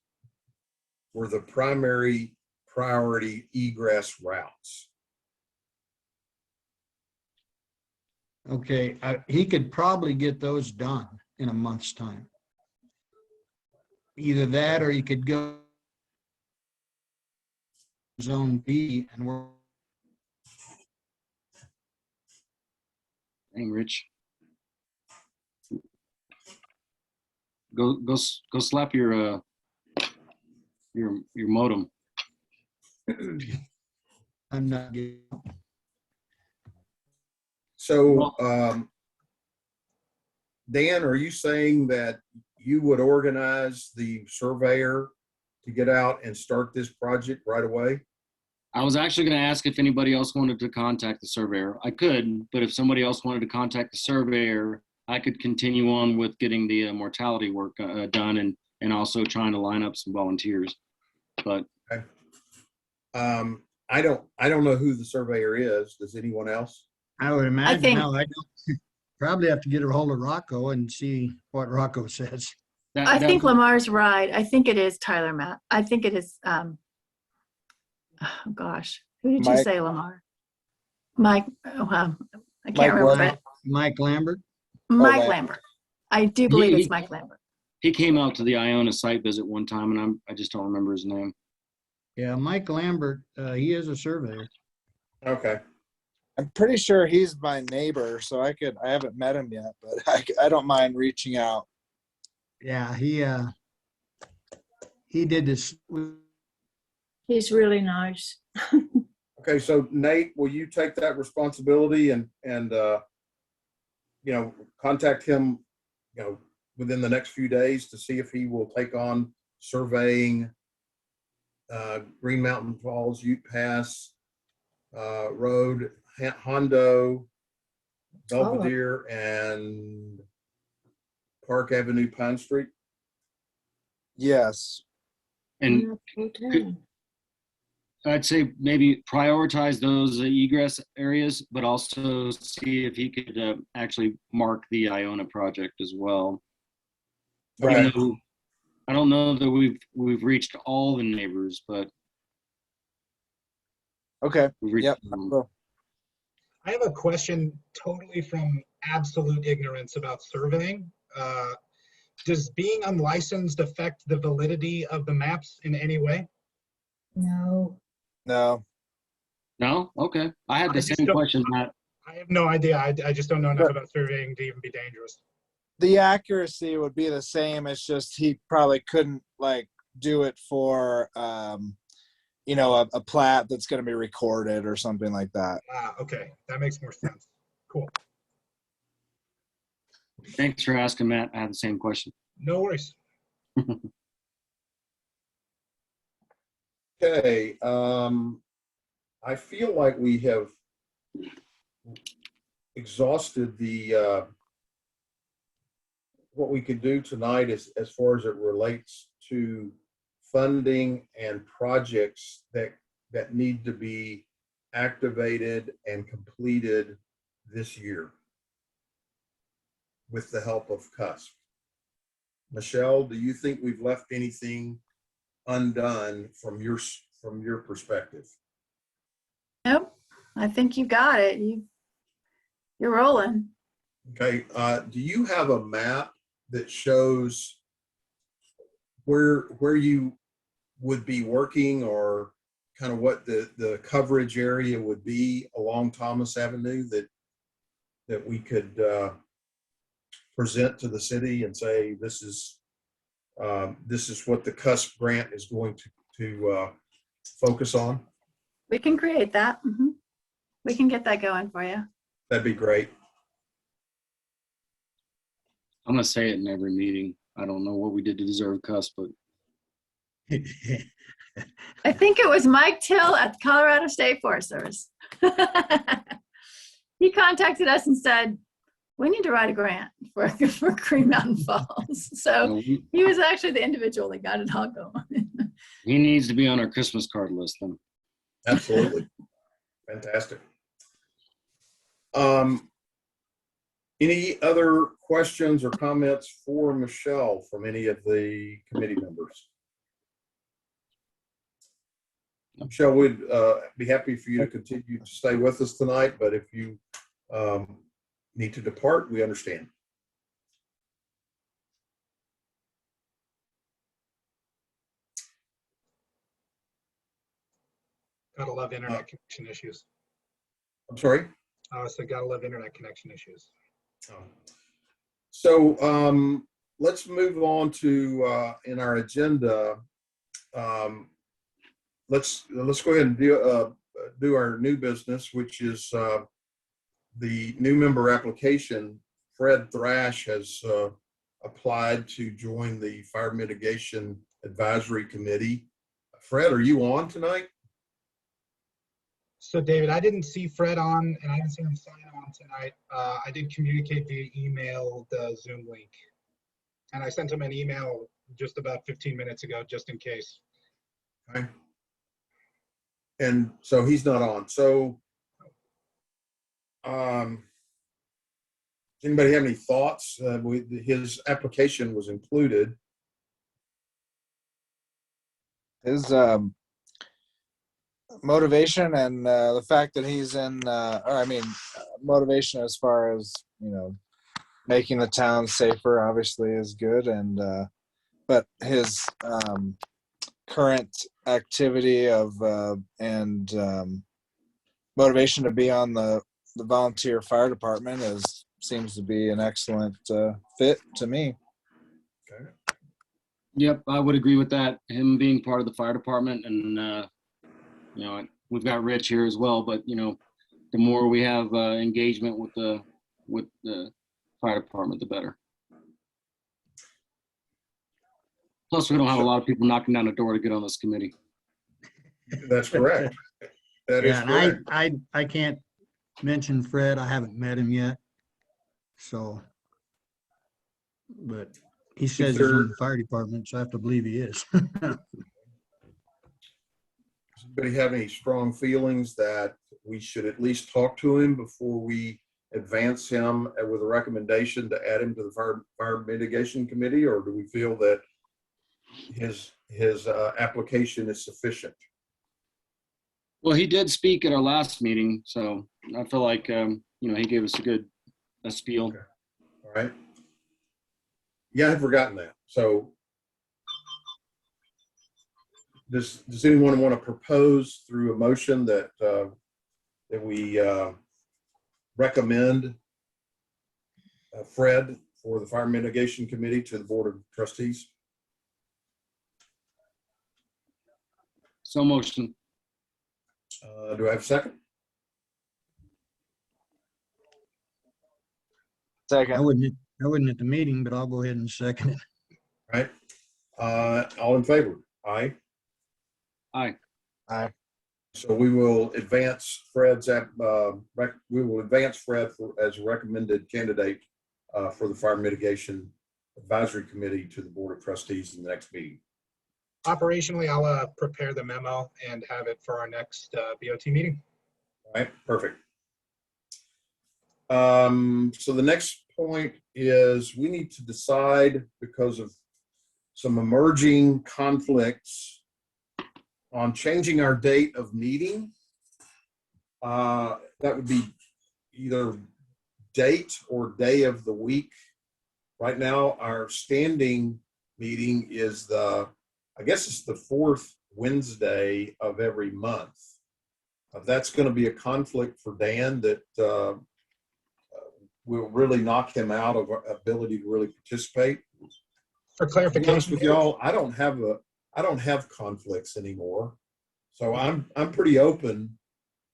were the primary priority egress routes. Okay, he could probably get those done in a month's time. Either that or he could go zone B and we're Dang, Rich. Go slap your modem. I'm not getting. So, Dan, are you saying that you would organize the surveyor to get out and start this project right away? I was actually going to ask if anybody else wanted to contact the surveyor. I could, but if somebody else wanted to contact the surveyor, I could continue on with getting the mortality work done and also trying to line up some volunteers. But Okay. I don't know who the surveyor is. Does anyone else? I would imagine, think- no, I don't. Probably have to get a hold of Rocco and see what Rocco says. I think Lamar's right. I think it is Tyler Matt. I think it is, oh gosh, who did you Mike. say, Lamar? Mike, oh, I Mike can't remember, Lambert. but Mike Lambert. Mike Lambert. Lambert. I do believe He- it's Mike Lambert. he came out to the Iona site visit one time, and I just don't remember his name. Yeah, Mike Lambert, he is a surveyor. Okay. I'm pretty sure he's my neighbor, so I haven't met him yet, but I don't mind reaching out. Yeah, he did this. He's really nice. Okay. So Nate, will you take that responsibility and contact him, within the next few days to see if he will take on surveying Green Mountain Falls, Ute Pass Road, Hondo, Belvedere, and Park Avenue, Pine Street? Yes. And Okay. I'd say maybe prioritize those egress areas, but also see if he could actually mark the Iona project as well. Right. Even though I don't know that we've reached all the neighbors, but Okay. we've reached Yep. some. I have a question totally from absolute ignorance about surveying. Does being unlicensed affect the validity of the maps in any way? No. No. No? Okay. I had I the just same don't- question, Matt. I have no idea. I just don't know enough about surveying to even be dangerous. The accuracy would be the same. It's just he probably couldn't do it for a plat that's going to be recorded or something like that. Okay. That makes more sense. Cool. Thanks for asking, Matt. I had the same question. No worries. Okay. I feel like we have exhausted the what we could do tonight as far as it relates to funding and projects that need to be activated and completed this year with the help of CUSP. Michelle, do you think we've left anything undone from your perspective? Nope. I think you got it. You're rolling. Okay. Do you have a map that shows where you would be working, or kind of what the coverage area would be along Thomas Avenue that we could present to the city and say this is what the CUSP grant is going to focus on? We can create that. We can get that going for you. That'd be great. I'm going to say it in every meeting. I don't know what we did to deserve CUSP, but I think it was Mike Till at the Colorado State Forest Service. He contacted us and said, we need to write a grant for Green Mountain Falls. So he was actually the individual that got it all going. he needs to be on our Christmas card list then. Absolutely. Fantastic. Any other questions or comments for Michelle from any of the committee members? Michelle, we'd be happy for you to continue to stay with us tonight, but if you need to depart, we understand. Gotta love internet connection issues. I'm sorry? So gotta love internet connection issues. So let's move on to in our agenda. Let's go ahead and do our new business, which is the new member application. Fred Thrash has applied to join the Fire Mitigation Advisory Committee. Fred, are you on tonight? So David, I didn't see Fred on, and I didn't see him sign on tonight. I did communicate via email the Zoom link, and I sent him an email just about 15 minutes ago, just in case. Okay. And so he's not on. So does anybody have any thoughts? His application was included. His motivation and the fact that he's in, motivation as far as, making the town safer obviously is good. And, but his current activity of motivation to be on the volunteer fire department seems to be an excellent fit to me. Okay. Yep, I would agree with that. Him being part of the fire department, and we've got Rich here as well. But the more we have engagement with the fire department, the better. Plus, we don't have a lot of people knocking down the door to get on this committee. That's correct. That is Yeah, correct. and I can't mention Fred. I haven't met him yet. So, but he says he's in the fire department, so I have to believe he is. Does anybody have any strong feelings that we should at least talk to him before we advance him with a recommendation to add him to the fire mitigation committee, or do we feel that his application is sufficient? Well, he did speak at our last meeting, so I feel like he gave us a spiel. Okay. All right. Yeah, I'd forgotten that. So does anyone want to propose through a motion that we recommend Fred for the Fire Mitigation Committee to the Board of Trustees? So motion. Do I have a second? Second. I wasn't at the meeting, but I'll go ahead and second it. All right. All in favor? Aye. Aye. Aye. So we will advance Fred's as a recommended candidate for the Fire Mitigation Advisory Committee to the Board of Trustees in the next meeting. Operationally, I'll prepare the memo and have it for our next BOT meeting. All right, perfect. So the next point is we need to decide, because of some emerging conflicts, on changing our date of meeting. That would be either date or day of the week. Right now, our standing meeting is I guess it's the fourth Wednesday of every month. That's going to be a conflict for Dan that will really knock him out of our ability to really participate. For To be honest clarification, with y'all, I don't have conflicts anymore, so I'm pretty open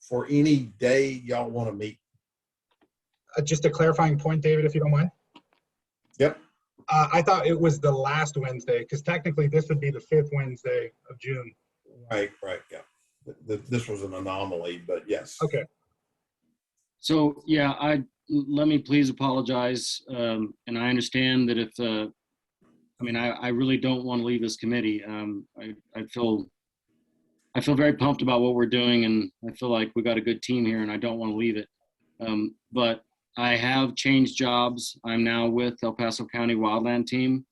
for any day y'all want to meet. just a clarifying point, David, if you don't mind. Yep. I thought it was the last Wednesday, because technically this would be the 5th Wednesday of June. Right. Yeah. This was an anomaly, but yes. Okay. So yeah, let me please apologize, and I understand that if I really don't want to leave this committee. I feel very pumped about what we're doing, and I feel like we got a good team here, and I don't want to leave it. But I have changed jobs. I'm now with El Paso County Wildland Team,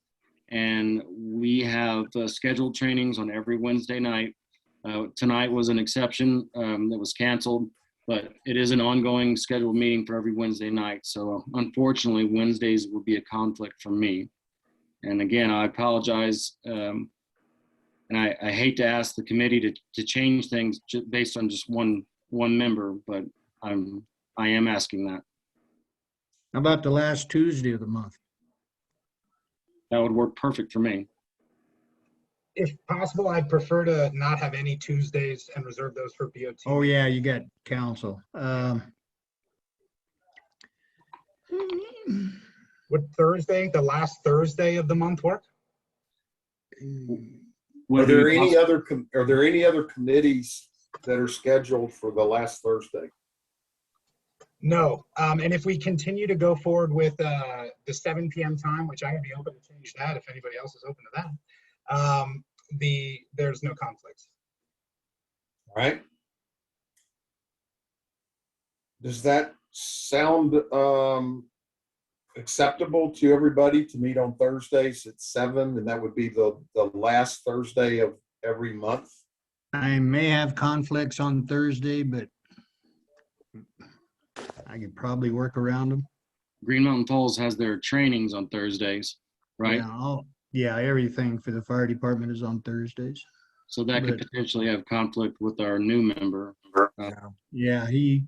and we have scheduled trainings on every Wednesday night. Tonight was an exception that was canceled, but it is an ongoing scheduled meeting for every Wednesday night. So unfortunately, Wednesdays will be a conflict for me. And again, I apologize. And I hate to ask the committee to change things based on just one member, but I am asking that. How about the last Tuesday of the month? That would work perfect for me. If possible, I'd prefer to not have any Tuesdays and reserve those for BOT. Oh, yeah, you got council. Would Thursday, the last Thursday of the month work? Are there any other committees that are scheduled for the last Thursday? No. And if we continue to go forward with the 7 p.m. time, which I would be open to change that if anybody else is open to that, there's no conflicts. All right. Does that sound acceptable to everybody to meet on Thursdays at 7? And that would be the last Thursday of every month? I may have conflicts on Thursday, but I could probably work around them. Green Mountain Falls has their trainings on Thursdays, right? Yeah, everything for the fire department is on Thursdays. So that could potentially have conflict with our new member. Yeah, he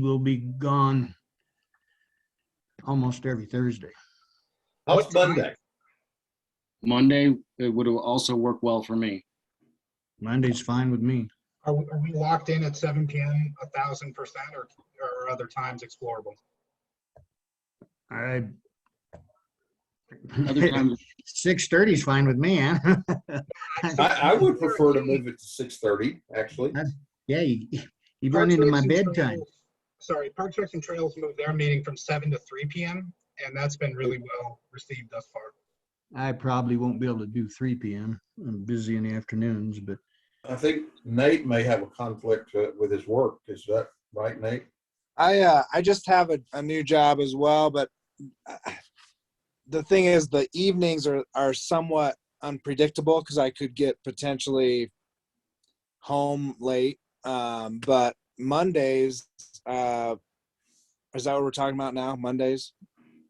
will be gone almost every Thursday. How's Monday? Monday, it would also work well for me. Monday's fine with me. Are we locked in at 7 p.m. 1,000%, or are other times explorable? Other times, 6:30 is fine with me, huh? I would prefer to move it to 6:30, actually. Yeah, you run into my bedtime. Parks, Recs, and Trails moved their meeting from 7 to 3 p.m., and that's been really well received thus far. I probably won't be able to do 3 p.m. I'm busy in the afternoons, but I think Nate may have a conflict with his work. Is that right, Nate? I just have a new job as well, but the thing is the evenings are somewhat unpredictable because I could get potentially home late. But Mondays, is that what we're talking about now? Mondays?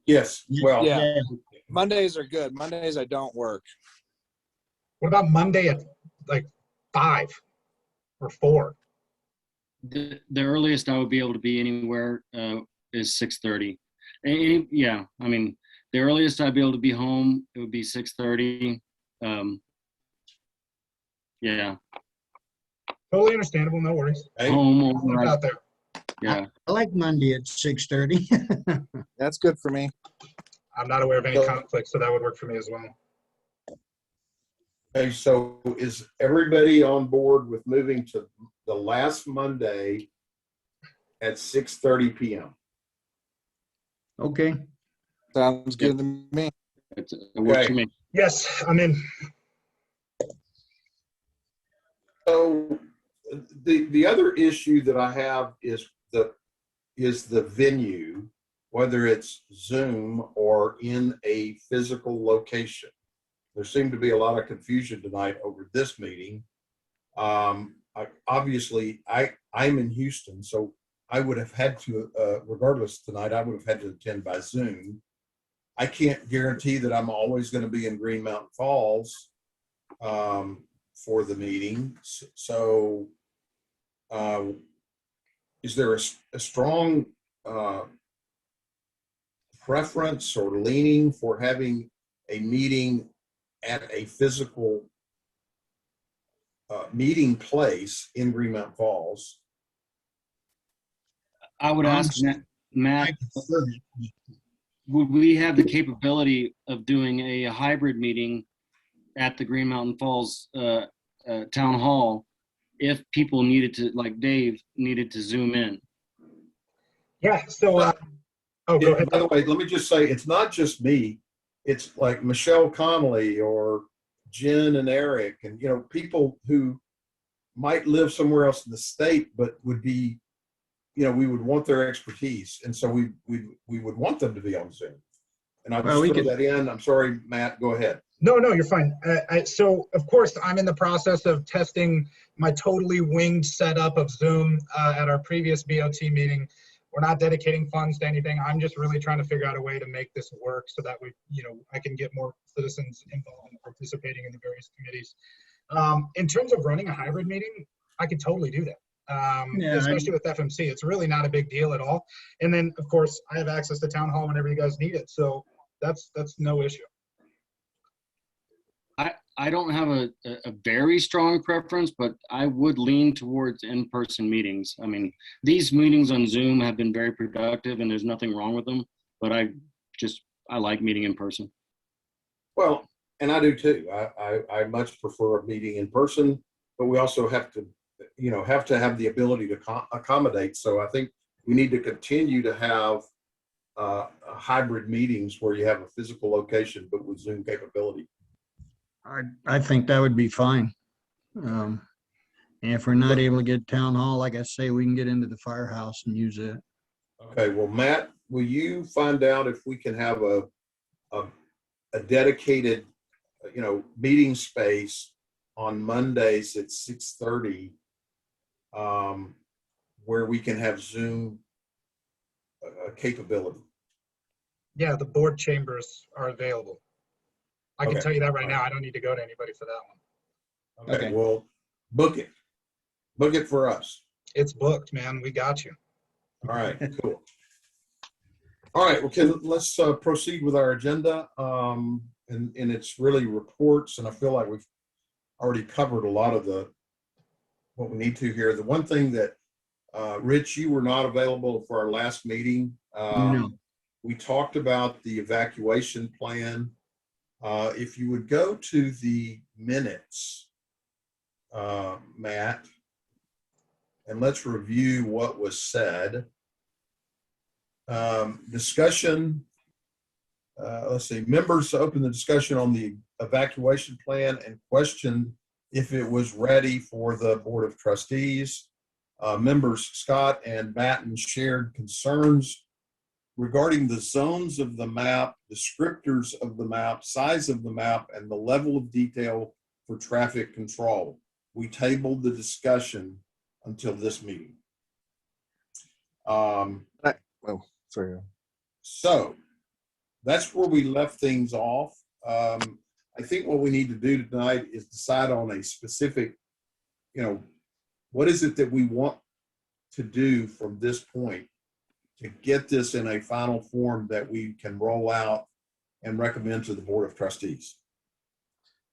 Yes. Well, Yeah. Mondays are good. Mondays I don't work. What about Monday at like 5 or 4? the earliest I would be able to be anywhere is 6:30. Yeah, I mean, the earliest I'd be able to be home, it would be 6:30. Yeah. Totally understandable. No worries. hey, Home I'll put it out there. Yeah. I like Monday at 6:30. That's good for me. I'm not aware of any conflicts, so that would work for me as well. okay, so is everybody on board with moving to the last Monday at 6:30 p.m.? Okay. Sounds good to me. It works for me. Yes, I'm in. So the other issue that I have is the venue, whether it's Zoom or in a physical location. There seemed to be a lot of confusion tonight over this meeting. Obviously, I'm in Houston, so I would have had to, regardless tonight, I would have had to attend by Zoom. I can't guarantee that I'm always going to be in Green Mountain Falls for the meeting. So is there a strong preference or leaning for having a meeting at a physical meeting place in Green Mountain Falls? I would ask Matt, would we have the capability of doing a hybrid meeting at the Green Mountain Falls Town Hall if people needed to, like Dave, needed to Zoom in? Yeah, so, go ahead. By the way, let me just say, it's not just me. It's like Michelle Connolly or Jen and Eric and, people who might live somewhere else in the state, but would be, we would want their expertise. And so we would want them to be on Zoom. And I just throw that in. I'm sorry, Matt, go ahead. No, no, you're fine. So, of course, I'm in the process of testing my totally winged setup of Zoom at our previous BOT meeting. We're not dedicating funds to anything. I'm just really trying to figure out a way to make this work so that I can get more citizens involved and participating in the various committees. In terms of running a hybrid meeting, I could totally do that. Yeah, Especially with FMC, it's really not a big deal at all. And then, of course, I have access to town hall whenever you guys need it. So that's no issue. I don't have a very strong preference, but I would lean towards in-person meetings. I mean, these meetings on Zoom have been very productive and there's nothing wrong with them, but I like meeting in person. Well, and I do too. I much prefer a meeting in person, but we also have to have the ability to accommodate. So I think we need to continue to have hybrid meetings where you have a physical location, but with Zoom capability. I think that would be fine. And if we're not able to get town hall, like I say, we can get into the firehouse and use it. Okay, well, Matt, will you find out if we can have a dedicated, meeting space on Mondays at 6:30, where we can have Zoom capability? Yeah, the board chambers are available. I can Okay. tell you that right now. I don't need to go to anybody for that one. Okay, Okay. well, book it. Book it for us. It's booked, man. We got you. All right, cool. All right, well, let's proceed with our agenda. And it's really reports, and I feel like we've already covered a lot of what we need to here. The one thing that, Rich, you were not available for our last meeting. No. We talked about the evacuation plan. If you would go to the minutes, Matt, and let's review what was said. Discussion, let's see, members opened the discussion on the evacuation plan and questioned if it was ready for the Board of Trustees. Members Scott and Batten shared concerns regarding the zones of the map, descriptors of the map, size of the map, and the level of detail for traffic control. We tabled the discussion until this meeting. Sorry. So that's where we left things off. I think what we need to do tonight is decide on a specific, what is it that we want to do from this point to get this in a final form that we can roll out and recommend to the Board of Trustees.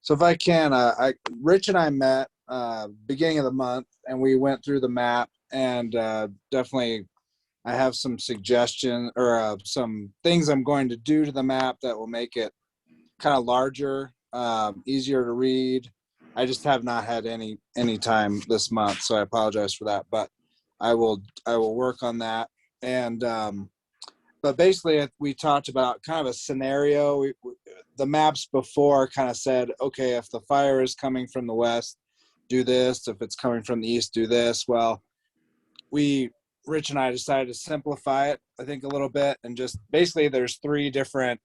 So if I can, Rich and I met beginning of the month, and we went through the map, and definitely I have some suggestion or some things I'm going to do to the map that will make it kind of larger, easier to read. I just have not had any time this month, so I apologize for that. But I will work on that. And but basically, we talked about kind of a scenario. The maps before kind of said, okay, if the fire is coming from the west, do this. If it's coming from the east, do this. Well, Rich and I decided to simplify it, I think, a little bit, and just basically there's 3 different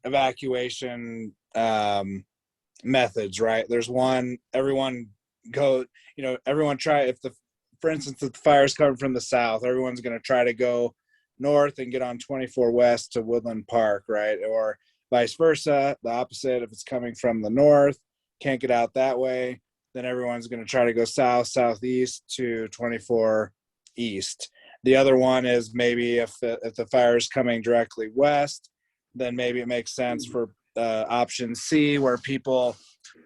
evacuation methods, right? There's one, everyone try, for instance, if the fire is coming from the south, everyone's going to try to go north and get on 24 west to Woodland Park, right? Or vice versa, the opposite. If it's coming from the north, can't get out that way, then everyone's going to try to go southeast to 24 east. The other one is maybe if the fire is coming directly west, then maybe it makes sense for option C, where people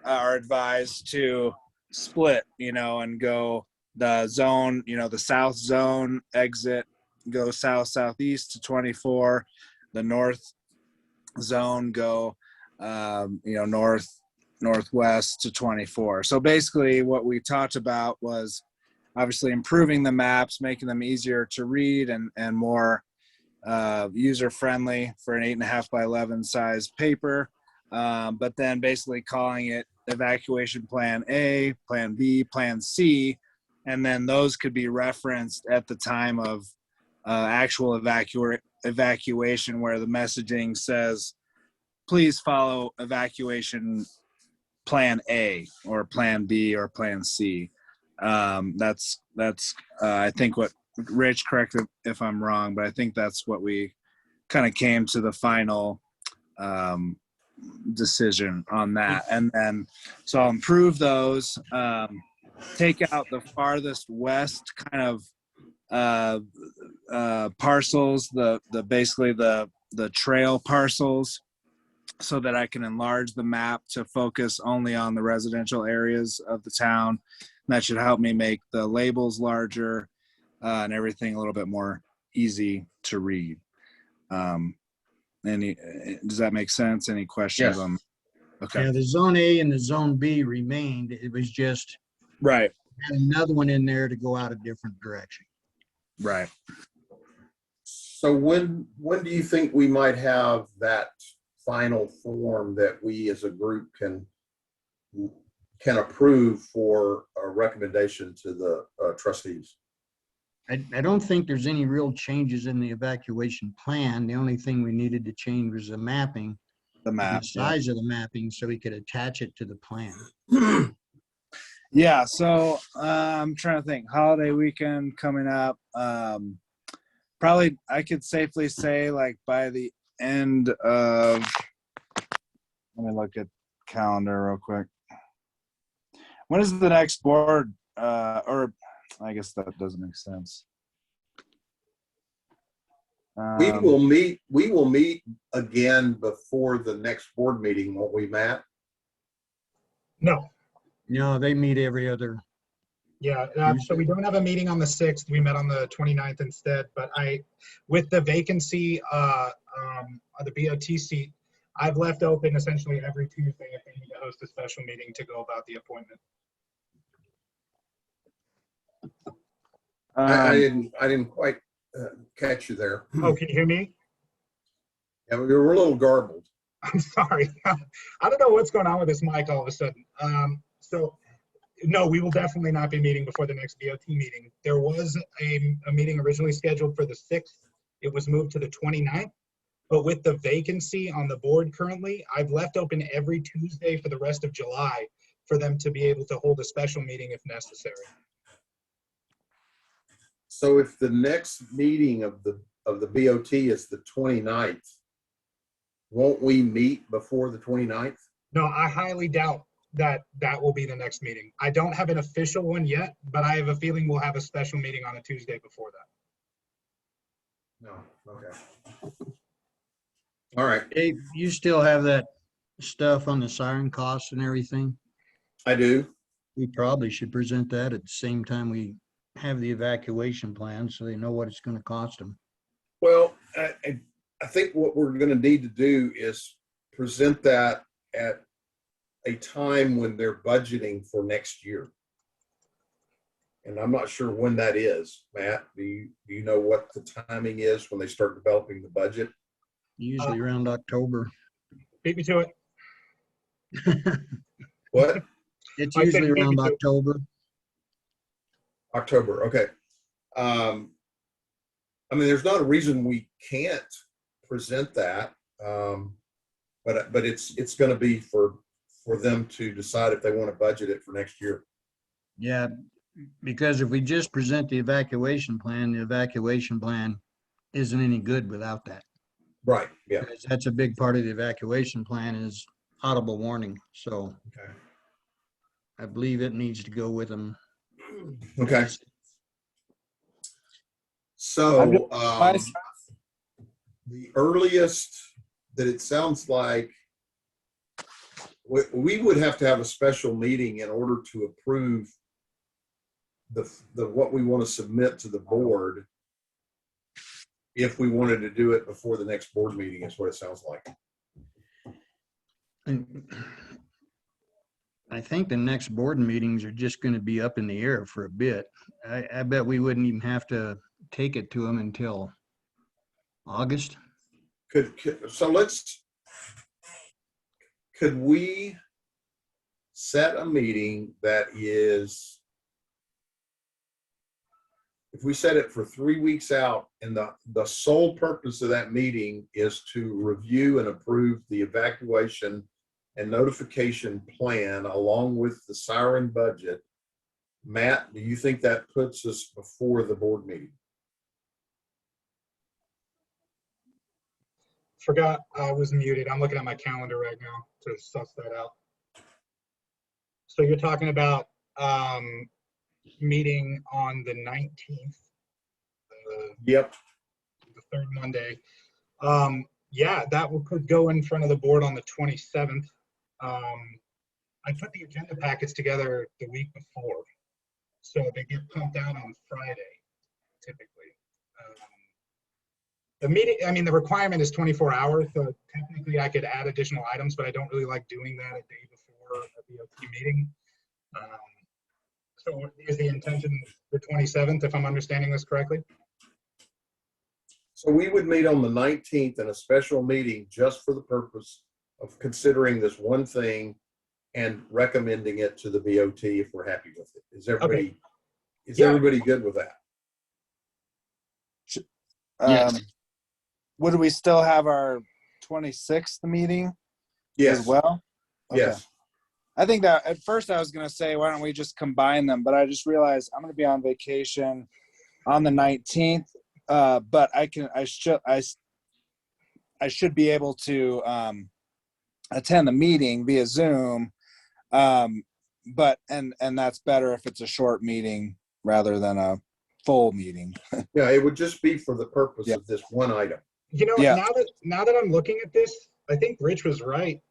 are advised to split, and go the zone, the south zone exit, go southeast to 24, the north zone go northwest to 24. So basically what we talked about was obviously improving the maps, making them easier to read and more user friendly for an 8.5 by 11 size paper, but then basically calling it evacuation plan A, plan B, plan C, and then those could be referenced at the time of actual evacuation, where the messaging says please follow evacuation plan A or plan B or plan C. That's I think what Rich, correct if I'm wrong, but I think that's what we kind of came to the final decision on that. And then, so I'll improve those, take out the farthest west kind of parcels, the basically the trail parcels, so that I can enlarge the map to focus only on the residential areas of the town. And that should help me make the labels larger and everything a little bit more easy to read. Does that make sense? Any questions Yes. on? Okay. Yeah, the zone A and the zone B remained. It was just Right. another one in there to go out a different direction. Right. So when do you think we might have that final form that we as a group can approve for a recommendation to the trustees? I don't think there's any real changes in the evacuation plan. The only thing we needed to change was the mapping, The map. the size of the mapping, so we could attach it to the plan. Yeah. So I'm trying to think. Holiday weekend coming up. Probably I could safely say like by the end of. Let me look at calendar real quick. When is the next board? Or I guess that doesn't make sense. We will meet again before the next board meeting, won't we, Matt? No. No, they meet every other. Yeah, so we don't have a meeting on the 6th. We met on the 29th instead, but with the vacancy of the BOT seat, I've left open essentially every Tuesday if they need to host a special meeting to go about the appointment. I didn't quite catch you there. Oh, can you hear me? Yeah, we were a little garbled. I'm sorry. I don't know what's going on with this mic all of a sudden. So no, we will definitely not be meeting before the next BOT meeting. There was a meeting originally scheduled for the 6th. It was moved to the 29th. But with the vacancy on the board currently, I've left open every Tuesday for the rest of July for them to be able to hold a special meeting if necessary. So if the next meeting of the BOT is the 29th, won't we meet before the 29th? No, I highly doubt that will be the next meeting. I don't have an official one yet, but I have a feeling we'll have a special meeting on a Tuesday before that. No, okay. All right, Dave, you still have that stuff on the siren costs and everything? I do. We probably should present that at the same time we have the evacuation plan, so they know what it's going to cost them. Well, I think what we're going to need to do is present that at a time when they're budgeting for next year. And I'm not sure when that is. Matt, do you know what the timing is when they start developing the budget? Usually around October. Beat me to it. What? It's I said usually beat me around to it. October. October, okay. I mean, there's not a reason we can't present that, but it's going to be for them to decide if they want to budget it for next year. Yeah, because if we just present the evacuation plan isn't any good without that. Right, yeah. Because that's a big part of the evacuation plan is audible warning. So Okay. I believe it needs to go with them. Okay. So the earliest that it sounds like we would have to have a special meeting in order to approve the what we want to submit to the board if we wanted to do it before the next board meeting is what it sounds like. And I think the next board meetings are just going to be up in the air for a bit. I bet we wouldn't even have to take it to them until August. Could we set a meeting that is if we set it for 3 weeks out, and the sole purpose of that meeting is to review and approve the evacuation and notification plan along with the siren budget, Matt, do you think that puts us before the board meeting? Forgot I was muted. I'm looking at my calendar right now to suss that out. So you're talking about meeting on the 19th, Yep. the third Monday. Yeah, could go in front of the board on the 27th. I put the agenda packets together the week before, so they get pumped out on Friday, typically. The meeting, I mean, the requirement is 24 hours, so technically I could add additional items, but I don't really like doing that a day before a BOT meeting. So is the intention the 27th, if I'm understanding this correctly? So we would meet on the 19th in a special meeting just for the purpose of considering this one thing and recommending it to the BOT if we're happy with it. Is everybody, Yeah. everybody good with that? Yes. Would we still have our 26th meeting Yes. as well? Okay. Yes. I think that at first I was going to say, why don't we just combine them? But I just realized I'm going to be on vacation on the 19th. But I should be able to attend the meeting via Zoom. But that's better if it's a short meeting rather than a full meeting. Yeah, it would just be for the purpose Yeah. of this one item. You know, Yeah. now that I'm looking at this, I think Rich was right.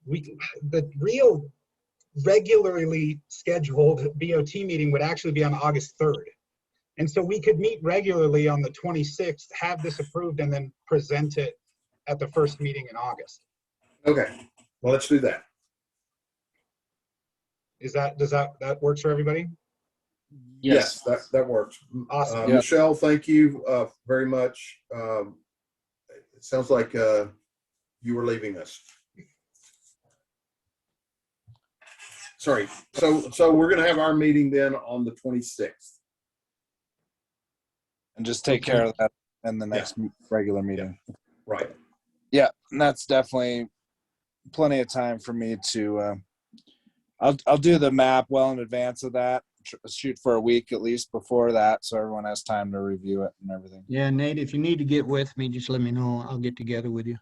The real regularly scheduled BOT meeting would actually be on August 3rd. And so we could meet regularly on the 26th, have this approved, and then present it at the first meeting in August. Okay, well, let's do that. Does that works for everybody? Yes, that works. Awesome. Yeah. Michelle, thank you very much. It sounds like you were leaving us. Sorry. So we're going to have our meeting then on the 26th. And just take care of that in the next regular meeting. Right. Yeah, and that's definitely plenty of time for me to. I'll do the map well in advance of that. Shoot for a week at least before that, so everyone has time to review it and everything. Yeah, Nate, if you need to get with me, just let me know. I'll get together with you.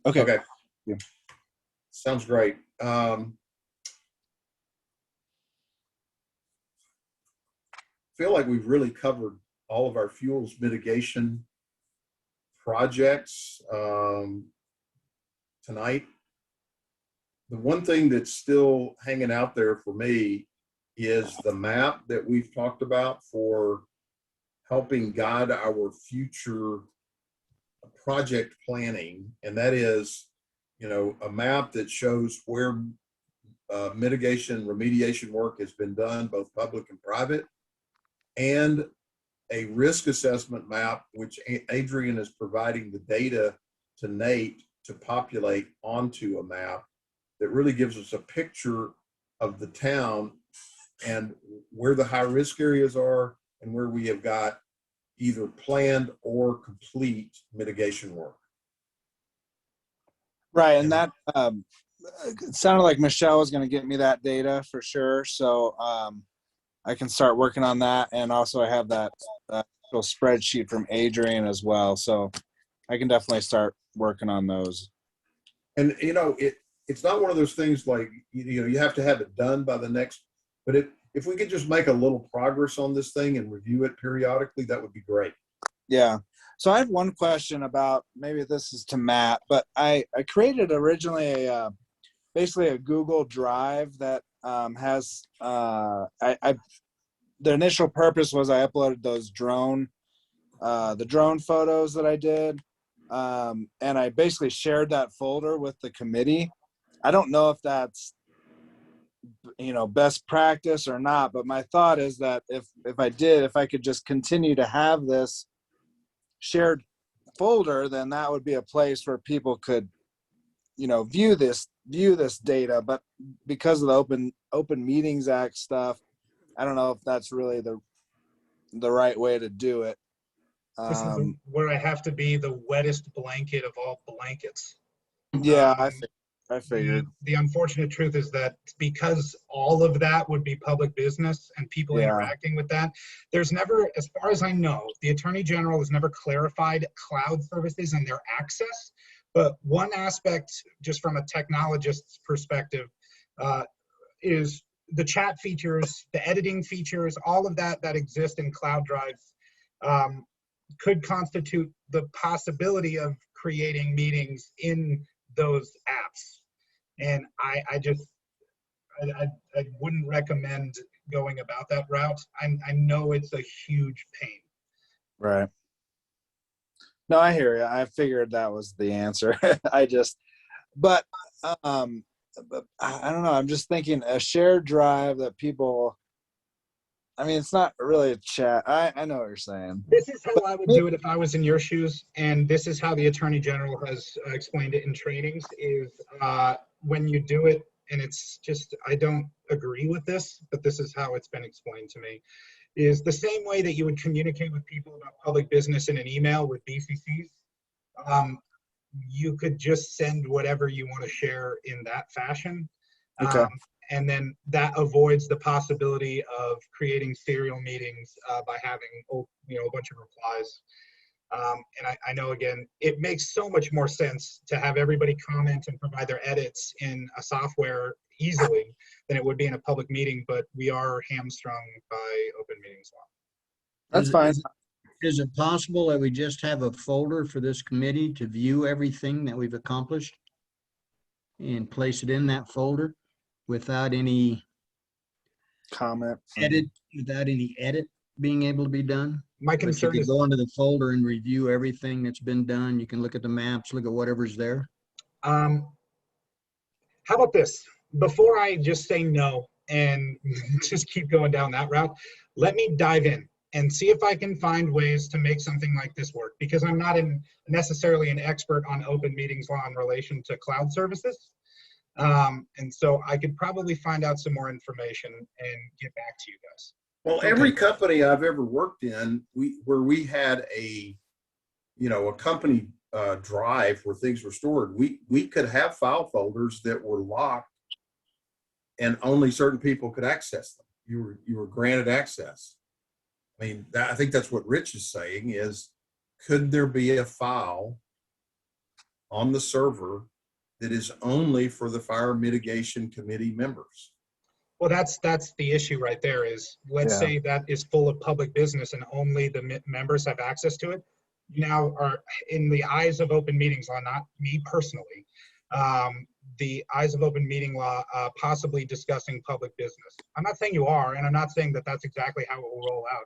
Okay. Yeah. Sounds great. Feel like we've really covered all of our fuels mitigation projects tonight. The one thing that's still hanging out there for me is the map that we've talked about for helping guide our future project planning. And that is, a map that shows where mitigation remediation work has been done, both public and private, and a risk assessment map, which Adrian is providing the data to Nate to populate onto a map that really gives us a picture of the town and where the high risk areas are and where we have got either planned or complete mitigation work. Right, and that it sounded like Michelle was going to get me that data for sure, so I can start working on that. And also, I have that little spreadsheet from Adrian as well, so I can definitely start working on those. And it's not one of those things like you have to have it done by the next. But if we could just make a little progress on this thing and review it periodically, that would be great. Yeah. So I have one question about, maybe this is to Matt, but I created originally basically a Google Drive that has the initial purpose was I uploaded those the drone photos that I did, and I basically shared that folder with the committee. I don't know if that's best practice or not, but my thought is that if I could just continue to have this shared folder, then that would be a place where people could view this data. But because of the Open Meetings Act stuff, I don't know if that's really the right way to do it. This is where I have to be the wettest blanket of all blankets. Yeah, Um, I figured. The unfortunate truth is that because all of that would be public business and people Yeah. interacting with that, there's never, as far as I know, the Attorney General has never clarified cloud services and their access. But one aspect, just from a technologist's perspective, is the chat features, the editing features, all of that that exist in cloud drives could constitute the possibility of creating meetings in those apps. And I wouldn't recommend going about that route. I know it's a huge pain. Right. No, I hear you. I figured that was the answer. But I don't know. I'm just thinking a shared drive that people, I mean, it's not really a chat. I know what you're saying. This is how I would do it if I was in your shoes, and this is how the Attorney General has explained it in trainings, is when you do it, and it's just, I don't agree with this, but this is how it's been explained to me, is the same way that you would communicate with people about public business in an email with BCCs. You could just send whatever you want to share in that fashion. Okay. And then that avoids the possibility of creating serial meetings by having a bunch of replies. And I know, again, it makes so much more sense to have everybody comment and provide their edits in a software easily than it would be in a public meeting, but we are hamstrung by open meetings law. That's fine. Is it possible that we just have a folder for this committee to view everything that we've accomplished and place it in that folder without any Comment. edit being able to be done? My But you concern could is, go into the folder and review everything that's been done. You can look at the maps, look at whatever's there. how about this? Before I just say no and just keep going down that route, let me dive in and see if I can find ways to make something like this work, because I'm not necessarily an expert on open meetings law in relation to cloud services. And so I could probably find out some more information and get back to you guys. Well, every company I've ever worked in, where we had a company drive where things were stored, we could have file folders that were locked and only certain people could access them. You were granted access. I mean, I think that's what Rich is saying is, could there be a file on the server that is only for the Fire Mitigation Committee members? Well, that's the issue right there is, let's say that is full of public business and only the members have access to it. Now, are in the eyes of open meetings law, not me personally, the eyes of open meeting law, possibly discussing public business. I'm not saying you are, and I'm not saying that that's exactly how it will roll out.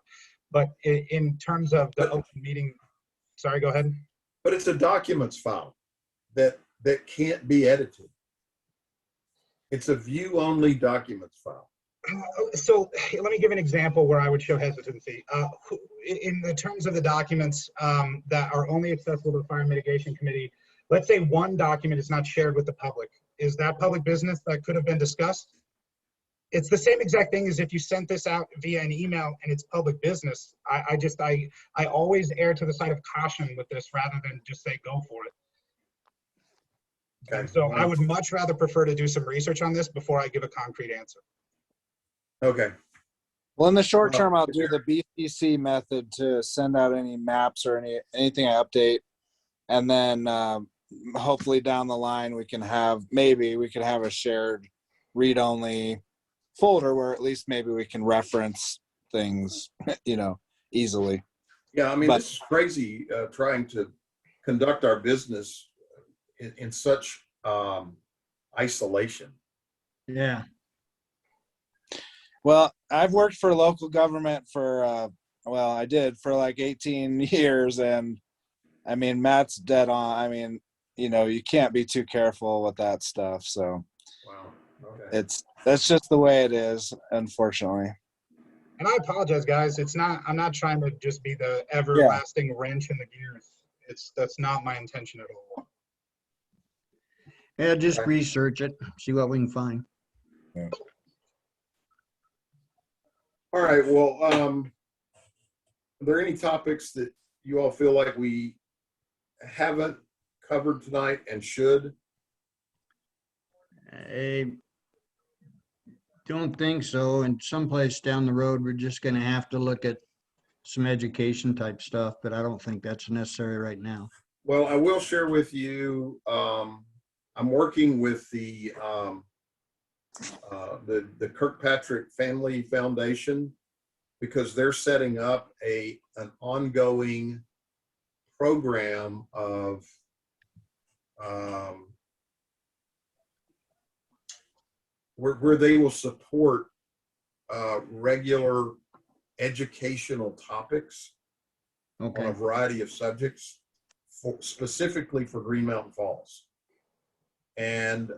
But in terms of the open meeting, sorry, go ahead. But it's a documents file that can't be edited. It's a view-only documents file. So let me give an example where I would show hesitancy. In the terms of the documents that are only accessible to the Fire Mitigation Committee, let's say one document is not shared with the public. Is that public business that could have been discussed? It's the same exact thing as if you sent this out via an email and it's public business. I always err to the side of caution with this rather than just say go for it. Okay. And so I would much rather prefer to do some research on this before I give a concrete answer. Okay. Well, in the short term, I'll do the BCC method to send out any maps or anything I update. And then hopefully down the line, we can have a shared read-only folder where at least maybe we can reference things, easily. Yeah, I mean, this is crazy trying to conduct our business in such isolation. Yeah. Well, I've worked for local government for, I did for like 18 years. And I mean, Matt's dead on. I mean, you can't be too careful with that stuff. So Wow. Okay. That's just the way it is, unfortunately. And I apologize, guys. I'm not trying to just be the everlasting wrench in the gears. That's not my intention at all. Yeah, just research it, see what we can find. All right. Well, Are there any topics that you all feel like we haven't covered tonight and should? I don't think so. And someplace down the road, we're just gonna have to look at some education type stuff, but I don't think that's necessary right now. Well, I will share with you, I'm working with the Kirkpatrick Family Foundation because they're setting up an ongoing program of where they will support regular educational topics on a Okay, variety of subjects, specifically for Green Mountain Falls. And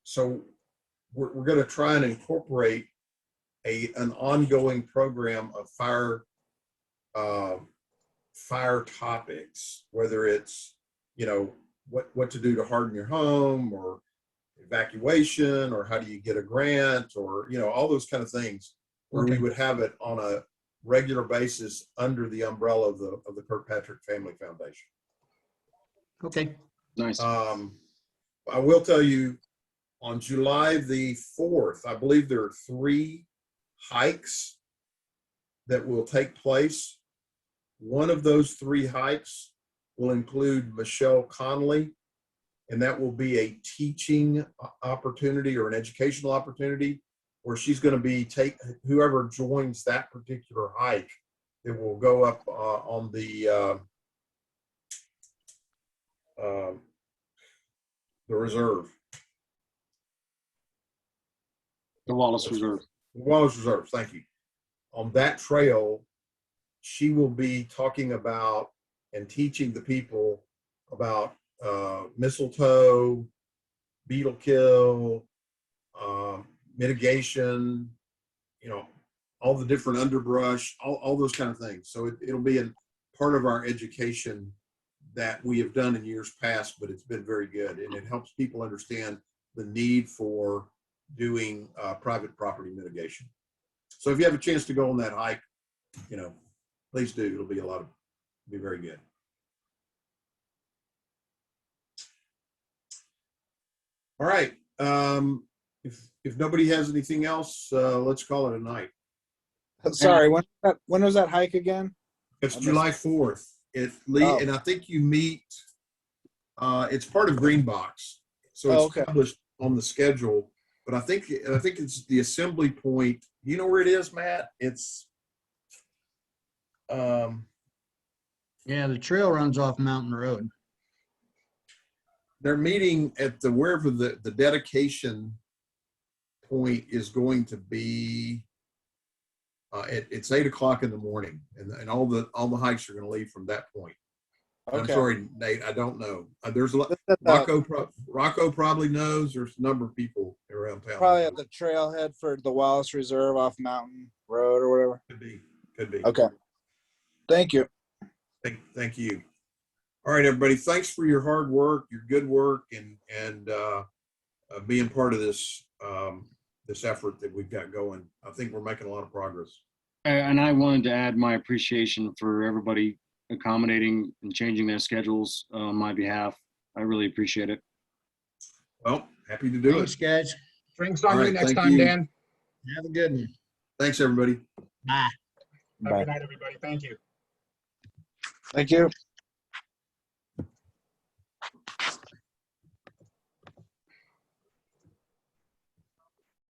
so we're going to try and incorporate an ongoing program of fire topics, whether it's, what to do to harden your home, or evacuation, or how do you get a grant, or, all those kind of things, where we Okay. would have it on a regular basis under the umbrella of the Kirkpatrick Family Foundation. okay. Nice. I will tell you, on July the 4th, I believe there are 3 hikes that will take place. One of those 3 hikes will include Michelle Conley, and that will be a teaching opportunity or an educational opportunity where she's going to be whoever joins that particular hike, it will go up on the reserve. The Wallace Reserve. Wallace Reserve, thank you. On that trail, she will be talking about and teaching the people about mistletoe, beetle kill, mitigation, all the different underbrush, all those kind of things. So it'll be a part of our education that we have done in years past, but it's been very good. And it helps people understand the need for doing private property mitigation. So if you have a chance to go on that hike, please do. It'll be very good. All right. If nobody has anything else, let's call it a night. Sorry, when was that hike again? It's I July missed 4th. Oh. And I think you meet, it's part of Greenbox. So it's Okay. published on the schedule, but I think it's the assembly point. You know where it is, Matt? It's, Yeah, the trail runs off Mountain Road. they're meeting at wherever the dedication point is going to be. It's 8 o'clock in the morning, and all the hikes are going to leave from that point. I'm Okay. sorry, Nate, I don't know. There's a lot. At the- Rocco probably knows. There's a number of people around town. Probably at the trailhead for the Wallace Reserve off Mountain Road or whatever. Could be. Okay. Thank you. Thank you. All right, everybody. Thanks for your hard work, your good work, and being part of this this effort that we've got going. I think we're making a lot of progress. And I wanted to add my appreciation for everybody accommodating and changing their schedules on my behalf. I really appreciate it. Well, happy to do Thanks, it. guys. Drinks on All you right, next thank time, you. Dan. Have a good one. Thanks, everybody. Bye. Have a good night, everybody. Thank you. Thank you.